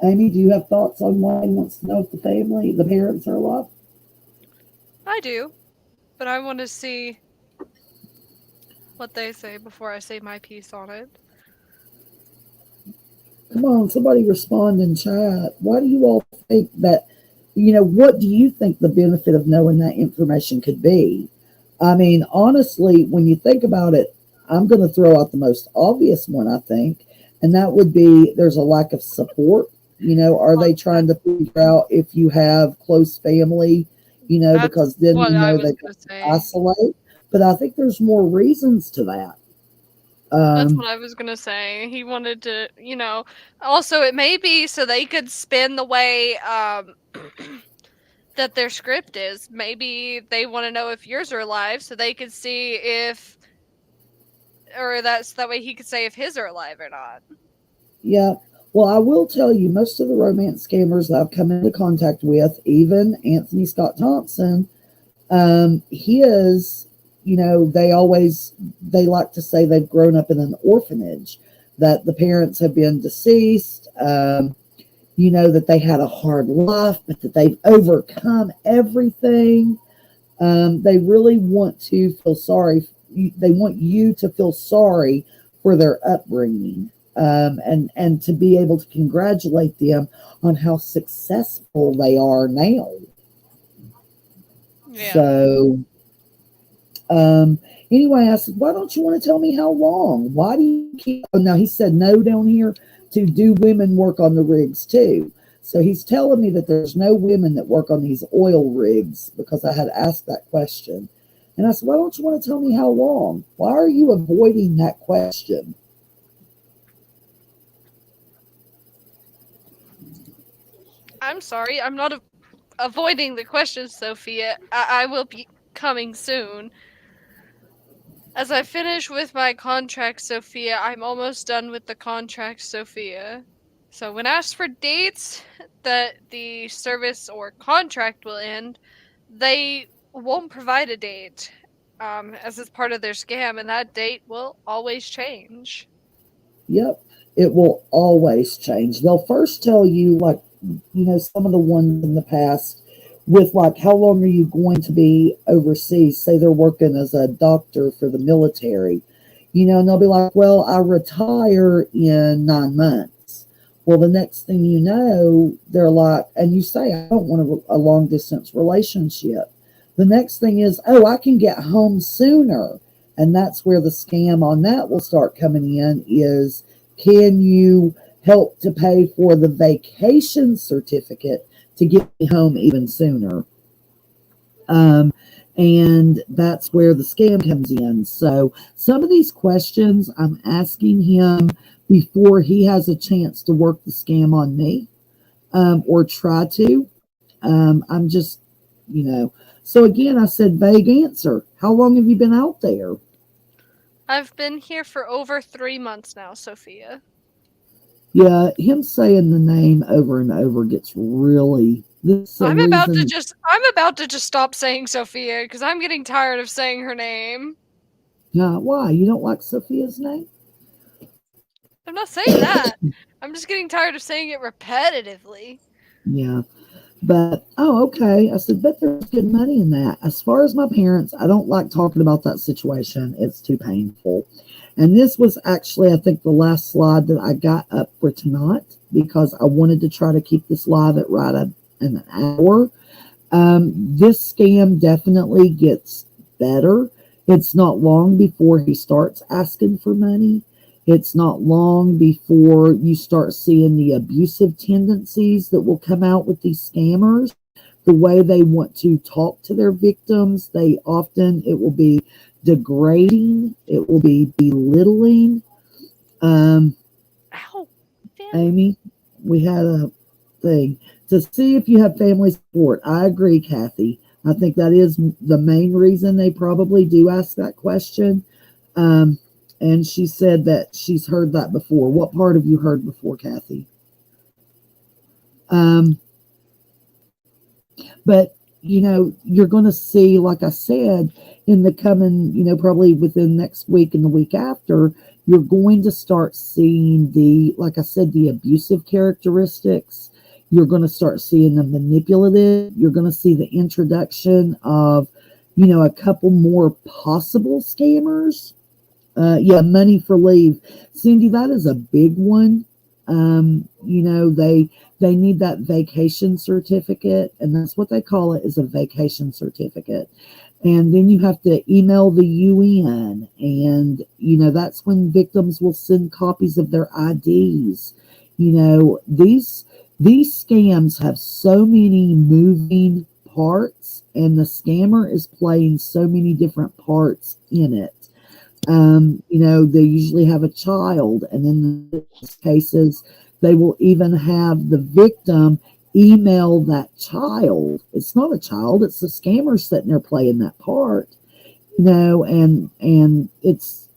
Amy, do you have thoughts on why he wants to know if the parents are alive? I do, but I want to see what they say before I say my piece on it. Come on, somebody respond in chat. Why do you all think that, what do you think the benefit of knowing that information could be? I mean, honestly, when you think about it, I'm going to throw out the most obvious one, I think, and that would be there's a lack of support. Are they trying to figure out if you have close family, That's because then what we I know was they going to can say. isolate. But I think there's more reasons to that. That's what I was going to say. He wanted to, also it may be so they could spin the way that their script is. Maybe they want to know if yours are alive so they could see if, or that way he could say if his are alive or not. Yeah. Well, I will tell you, most of the romance scammers that I've come into contact with, even Anthony Scott Thompson, his, they like to say they've grown up in an orphanage, that the parents have been deceased, that they had a hard life, but that they've overcome everything. They really want to feel sorry. They want you to feel sorry for their upbringing, and to be able to congratulate them on how successful they are now. Yeah. So, anyway, I said, why don't you want to tell me how long? Why do you keep? Oh, now he said no down here to do women work on the rigs too. So he's telling me that there's no women that work on these oil rigs because I had asked that question. And I said, why don't you want to tell me how long? Why are you avoiding that question? I'm sorry, I'm not avoiding the question, Sophia. I will be coming soon. As I finish with my contract, Sophia, I'm almost done with the contract, Sophia. So when asked for dates that the service or contract will end, they won't provide a date, as it's part of their scam, and that date will always change. Yep, it will always change. They'll first tell you, like, some of the ones in the past with, like, how long are you going to be overseas? Say they're working as a doctor for the military, and they'll be like, well, I retire in 9 months. Well, the next thing you know, they're like, and you say, I don't want a long distance relationship. The next thing is, oh, I can get home sooner. And that's where the scam on that will start coming in is, can you help to pay for the vacation certificate to get me home even sooner? And that's where the scam comes in. So some of these questions I'm asking him before he has a chance to work the scam on me, or try to. I'm just, So again, I said vague answer. How long have you been out there? I've been here for over 3 months now, Sophia. Yeah, him saying the name over and over gets really. I'm about to just stop saying Sophia because I'm getting tired of saying her name. Yeah, why? You don't like Sophia's name? I'm not saying that. I'm just getting tired of saying it repetitively. Yeah. But, okay. I said, but there's good money in that. As far as my parents, I don't like talking about that situation. It's too painful. And this was actually, I think, the last slide that I got up for tonight because I wanted to try to keep this live at right an hour. This scam definitely gets better. It's not long before he starts asking for money. It's not long before you start seeing the abusive tendencies that will come out with these scammers. The way they want to talk to their victims, it will be degrading, it will be belittling. Um, Ow. Damn. Amy, we had a thing to see if you have family support. I agree, Kathy. I think that is the main reason they probably do ask that question. And she said that she's heard that before. What part have you heard before, Kathy? But, you're going to see, like I said, in the coming, probably within next week and the week after, you're going to start seeing like I said, the abusive characteristics. You're going to start seeing the manipulative. You're going to see the introduction of, a couple more possible scammers. Money for leave. Cindy, that is a big one. They need that vacation certificate, and that's what they call it, is a vacation certificate. And then you have to email the UN, and that's when victims will send copies of their IDs. These scams have so many moving parts, and the scammer is playing so many different parts in it. They usually have a child, and in these cases, they will even have the victim email that child. It's not a child; it's the scammer sitting there playing that part. And it's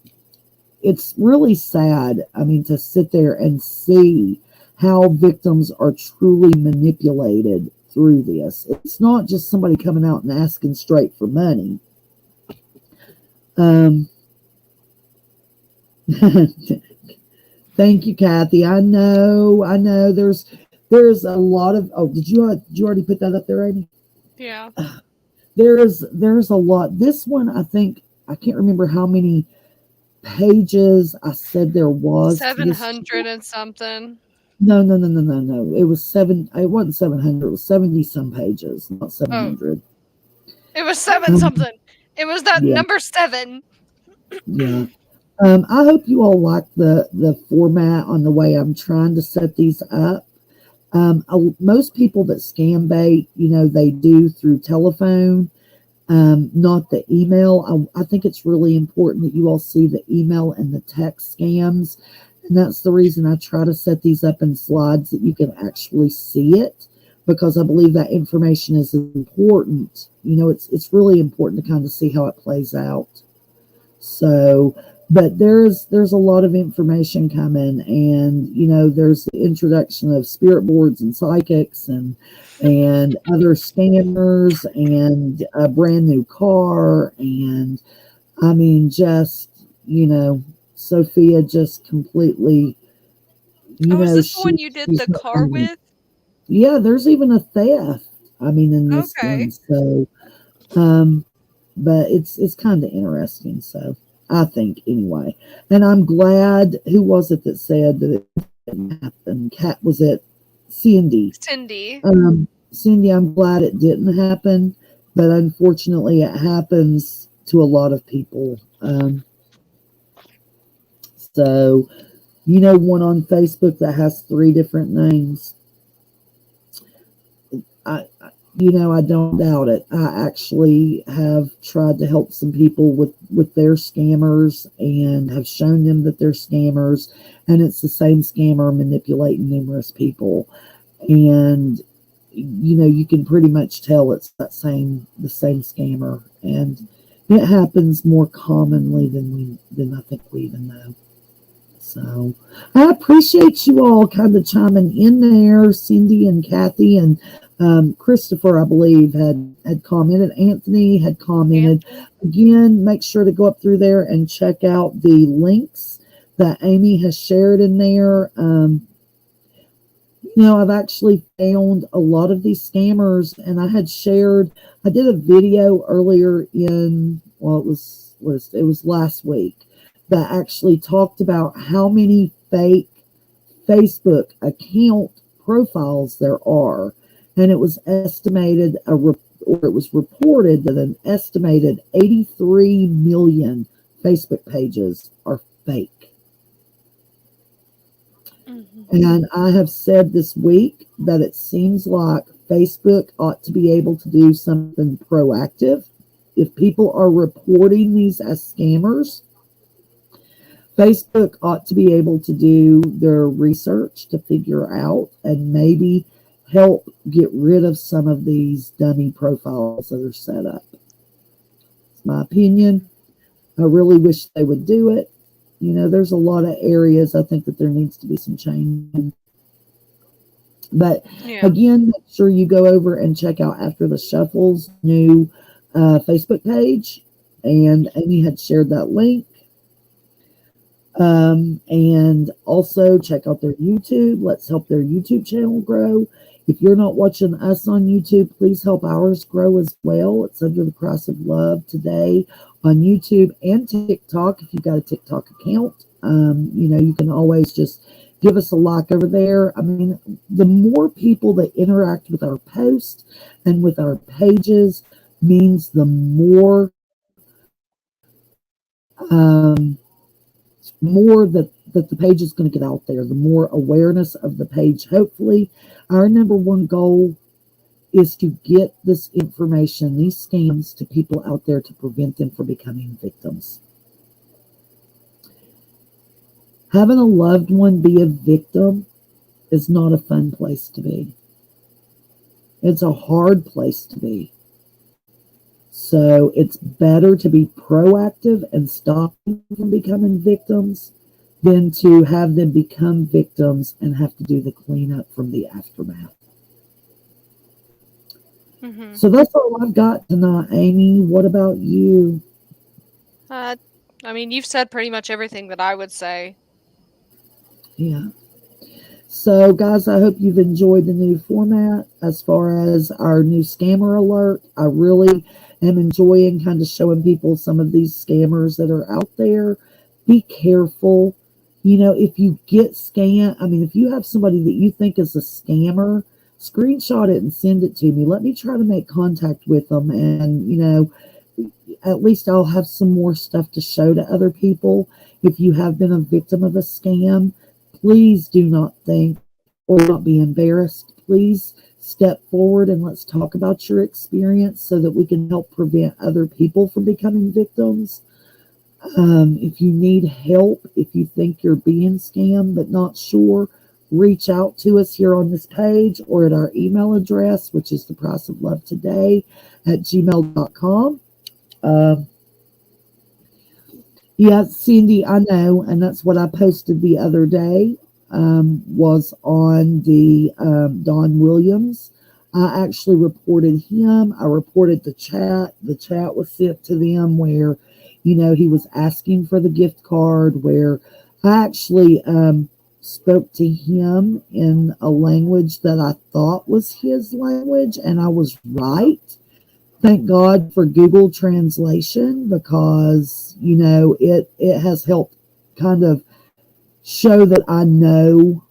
really sad. I mean, to sit there and see how victims are truly manipulated through this. It's not just somebody coming out and asking straight for money. Thank you, Kathy. I know. There's a lot of. Oh, did you already put that up there, Amy? Yeah. There's a lot. This one, I think, I can't remember how many pages I said there was. 700 and something. No. It was It wasn't 700. It was 70 some pages, not 700. Oh. It was 7 something. It was that number 7. Yeah. I hope you all like the format on the way I'm trying to set these up. Most people that scam bait, they do through telephone, not the email. I think it's really important that you all see the email and the text scams. And that's the reason I try to set these up in slides that you can actually see it, because I believe that information is important. It's really important to kind of see how it plays out. So, but there's a lot of information coming, and there's the introduction of spirit boards and psychics and other scammers, and a brand new car, and I mean, just Sophia just completely, is this the one you did the car with? Yeah, there's even a theft. I mean, in this one, so but it's kind of interesting. So. I think, anyway. And I'm glad, who was it that said that it didn't happen? Was it Cindy? Cindy, I'm glad it didn't happen, but unfortunately it happens to a lot of people. So, one on Facebook that has 3 different names. I don't doubt it. I actually have tried to help some people with their scammers, and have shown them that they're scammers, and it's the same scammer manipulating numerous people. And, you can pretty much tell it's the same scammer, and it happens more commonly than I think we even know. So I appreciate you all kind of chiming in there, Cindy and Kathy, and Christopher, I believe, had commented. Anthony had commented. Again, make sure to go up through there and check out the links that Amy has shared in there. I've actually found a lot of these scammers, and I did a video earlier it was last week, that actually talked about how many fake Facebook account profiles there are. And it was estimated or it was reported that an estimated 83 million Facebook pages are fake. And I have said this week that it seems like Facebook ought to be able to do something proactive. If people are reporting these as scammers, Facebook ought to be able to do their research to figure out and maybe help get rid of some of these dummy profiles that are set up. It's my opinion. I really wish they would do it. You know, there's a lot of areas I think that there needs to be some change. But again, make sure you go over and check out After the Shuffle's new Facebook page. And Amy had shared that link. And also check out their YouTube. Let's help their YouTube channel grow. If you're not watching us on YouTube, please help ours grow as well. It's Under the Cross of Love today on YouTube and TikTok. If you've got a TikTok account, you know, you can always just give us a like over there. I mean, the more people that interact with our posts and with our pages means the more that the page is going to get out there, the more awareness of the page. Hopefully, our number one goal is to get this information, these scams, to people out there to prevent them from becoming victims. Having a loved one be a victim is not a fun place to be. It's a hard place to be. So it's better to be proactive and stop them from becoming victims than to have them become victims and have to do the cleanup from the aftermath. So that's all I've got tonight, Amy. What about you? I mean, you've said pretty much everything that I would say. Yeah. So, guys, I hope you've enjoyed the new format as far as our new scammer alert. I really am enjoying kind of showing people some of these scammers that are out there. Be careful. You know, if you get scammed, I mean, if you have somebody that you think is a scammer, screenshot it and send it to me. Let me try to make contact with them. And, you know, at least I'll have some more stuff to show to other people. If you have been a victim of a scam, please do not think or not be embarrassed. Please step forward and let's talk about your experience so that we can help prevent other people from becoming victims. If you need help, if you think you're being scammed but not sure, reach out to us here on this page or at our email address, which is thepriceoflovetoday@gmail.com. Yeah, Cindy, I know, and that's what I posted the other day, was on the Don Williams. I actually reported him. I reported the chat. The chat was sent to them where, you know, he was asking for the gift card, where I actually spoke to him in a language that I thought was his language, and I was right. Thank God for Google Translation, because, you know, it has helped kind of show that I know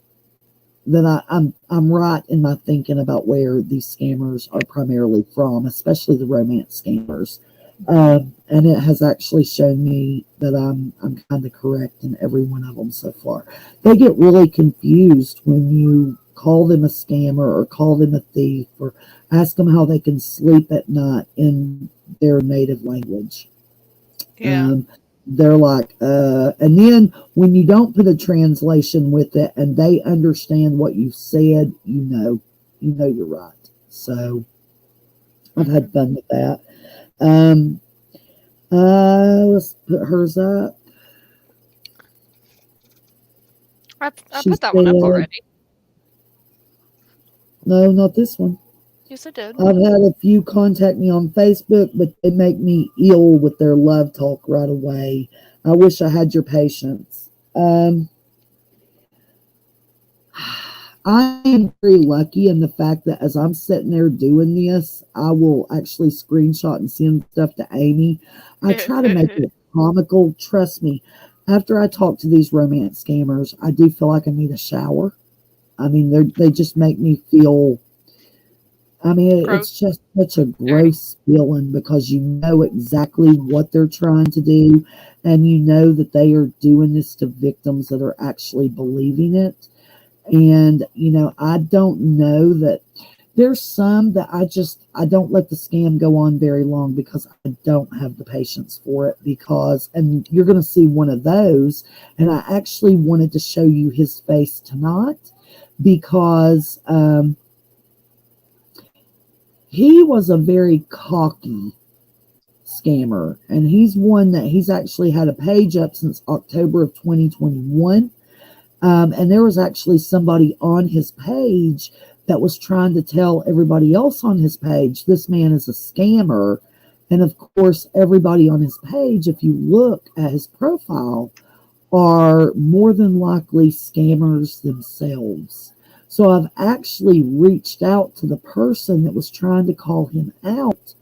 that I'm right in my thinking about where these scammers are primarily from, especially the romance scammers. And it has actually shown me that I'm kind of correct in every one of them so far. They get really confused when you call them a scammer or call them a thief or ask them how they can sleep at night in their native language. Yeah. They're like, and then when you don't put a translation with it and they understand what you said, you know you're right. So I've had fun with that. Let's put hers up. I put that one up already. No, not this one. Yes, I did. I've had a few contact me on Facebook, but they make me ill with their love talk right away. I wish I had your patience. I am very lucky in the fact that as I'm sitting there doing this, I will actually screenshot and send stuff to Amy. I try to make it comical. Trust me, after I talk to these romance scammers, I do feel like I need a shower. I mean, they just make me feel I mean, Gross. it's just such a Dirty. gross feeling because you know exactly what they're trying to do, and you know that they are doing this to victims that are actually believing it. And, I don't know that there's some that I don't let the scam go on very long because I don't have the patience for it and you're going to see one of those. And I actually wanted to show you his face tonight because, he was a very cocky scammer, and he's actually had a page up since October of 2021. And there was actually somebody on his page that was trying to tell everybody else on his page this man is a scammer. And of course, everybody on his page, if you look at his profile, are more than likely scammers themselves. So I've actually reached out to the person that was trying to call him out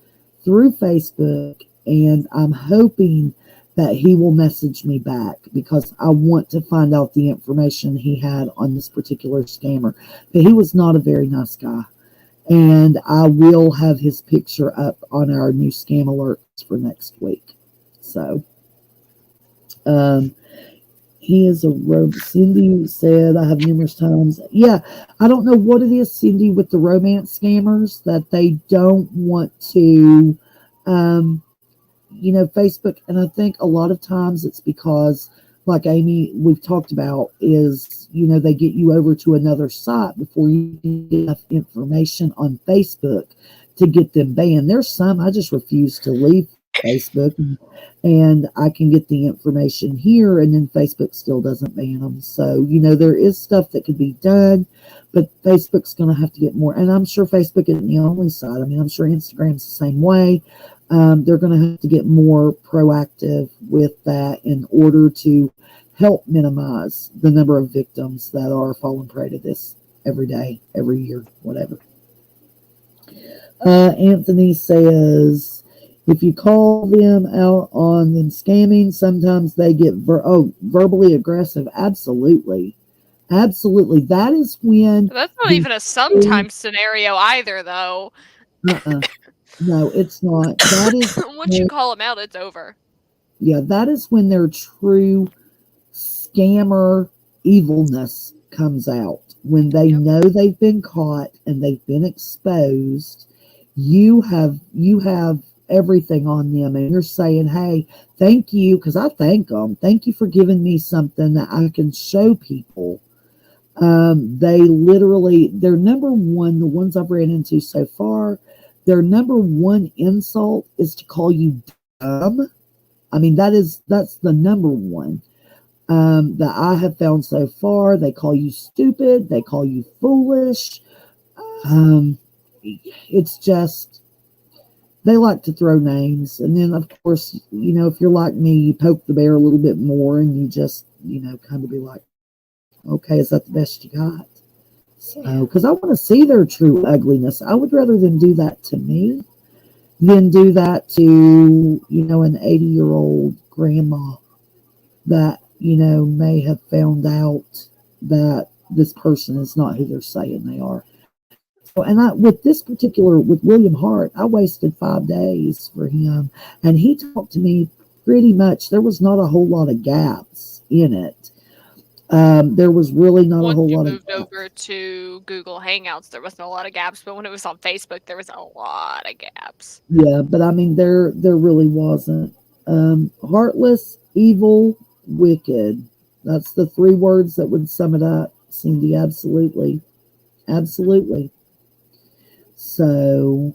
through Facebook, and I'm hoping that he will message me back because I want to find out the information he had on this particular scammer. But he was not a very nice guy. And I will have his picture up on our new scam alerts for next week. So, he is a robot. Cindy said, I have numerous times. Yeah, I don't know what it is, Cindy, with the romance scammers that they don't want to, Facebook. And I think a lot of times it's because, like Amy, we've talked about, is, they get you over to another site before you get enough information on Facebook to get them banned. There's some I just refuse to leave Facebook, and I can get the information here, and then Facebook still doesn't ban them. So, there is stuff that could be done, but Facebook's going to have to get more. And I'm sure Facebook isn't the only site. I mean, I'm sure Instagram's the same way. They're going to have to get more proactive with that in order to help minimize the number of victims that are falling prey to this every day, every year, whatever. Anthony says, if you call them out on them scamming, sometimes they get verbally aggressive. Absolutely. Absolutely. That is when... That's not even a sometimes scenario either, though. No, it's not. That is once you call them out, it's over. Yeah, that is when their true scammer evilness comes out. When they know they've been caught and they've been exposed, you have everything on them, and you're saying, hey, thank you, because I thank them. Thank you for giving me something that I can show people. They literally, their number one, the ones I've ran into so far, their number one insult is to call you dumb. I mean, that's the number one that I have found so far. They call you stupid. They call you foolish. It's just, they like to throw names. And then, of course, if you're like me, you poke the bear a little bit more, and you just, kind of be like, okay, is that the best you got? So, because I want to see their true ugliness. I would rather them do that to me than do that to, an 80-year-old grandma that, may have found out that this person is not who they're saying they are. So, and with William Hart, I wasted 5 days for him, and he talked to me pretty much. There was not a whole lot of gaps in it. There was really not a whole lot of gaps. Once you moved over to Google Hangouts, there wasn't a lot of gaps, but when it was on Facebook, there was a lot of gaps. Yeah, but I mean, there really wasn't. Heartless, evil, wicked. That's the 3 words that would sum it up, Cindy. Absolutely. Absolutely. So,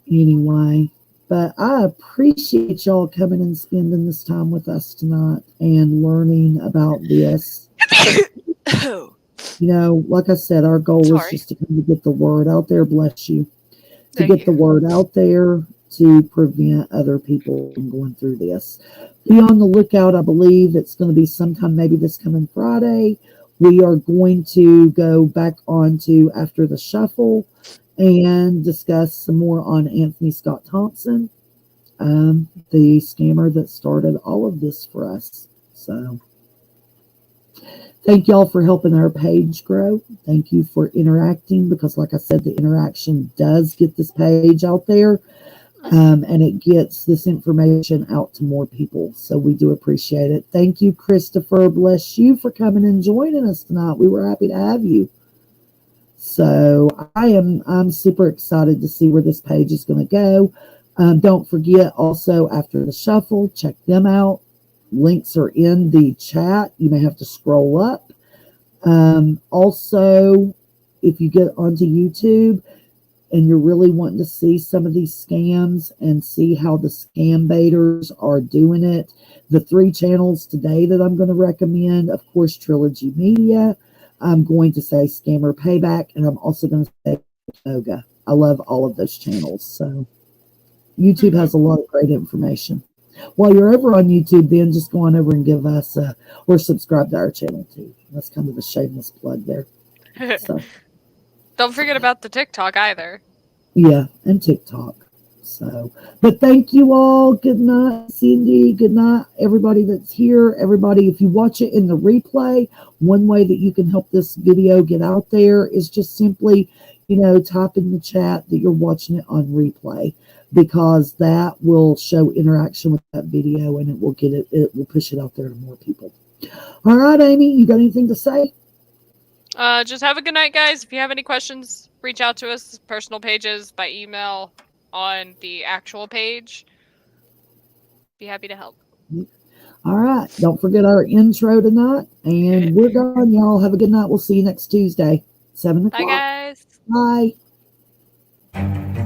anyway, but I appreciate y'all coming and spending this time with us tonight and learning about this. Like I said, our goal is just to kind of get the word out there. Bless you. To get the word out there to prevent other people from going through this. Be on the lookout. I believe it's going to be sometime maybe this coming Friday. We are going to go back on to After the Shuffle and discuss some more on Anthony Scott Thompson, the scammer that started all of this for us. So, Thank y'all for helping our page grow. Thank you for interacting because, like I said, the interaction does get this page out there, and it gets this information out to more people. So we do appreciate it. Thank you, Christopher. Bless you for coming and joining us tonight. We were happy to have you. So I'm super excited to see where this page is going to go. Don't forget also after the shuffle, check them out. Links are in the chat. You may have to scroll up. Also, if you get onto YouTube and you're really wanting to see some of these scams and see how the scam baiters are doing it, the 3 channels today that I'm going to recommend, of course, Trilogy Media. I'm going to say Scammer Payback, and I'm also going to say Yoga. I love all of those channels. So YouTube has a lot of great information. While you're over on YouTube, then just go on over and give us or subscribe to our channel too. That's kind of a shameless plug there. So, don't forget about the TikTok either. Yeah, and TikTok. So, but thank you all. Good night, Cindy. Good night, everybody that's here. Everybody, if you watch it in the replay, one way that you can help this video get out there is just simply, type in the chat that you're watching it on replay, because that will show interaction with that video and it will push it out there to more people. All right, Amy, you got anything to say? Just have a good night, guys. If you have any questions, reach out to us, personal pages, by email, on the actual page. Be happy to help. All right. Don't forget our intro tonight. And we're gone, y'all. Have a good night. We'll see you next Tuesday, 7 o'clock. Bye, guys. Bye.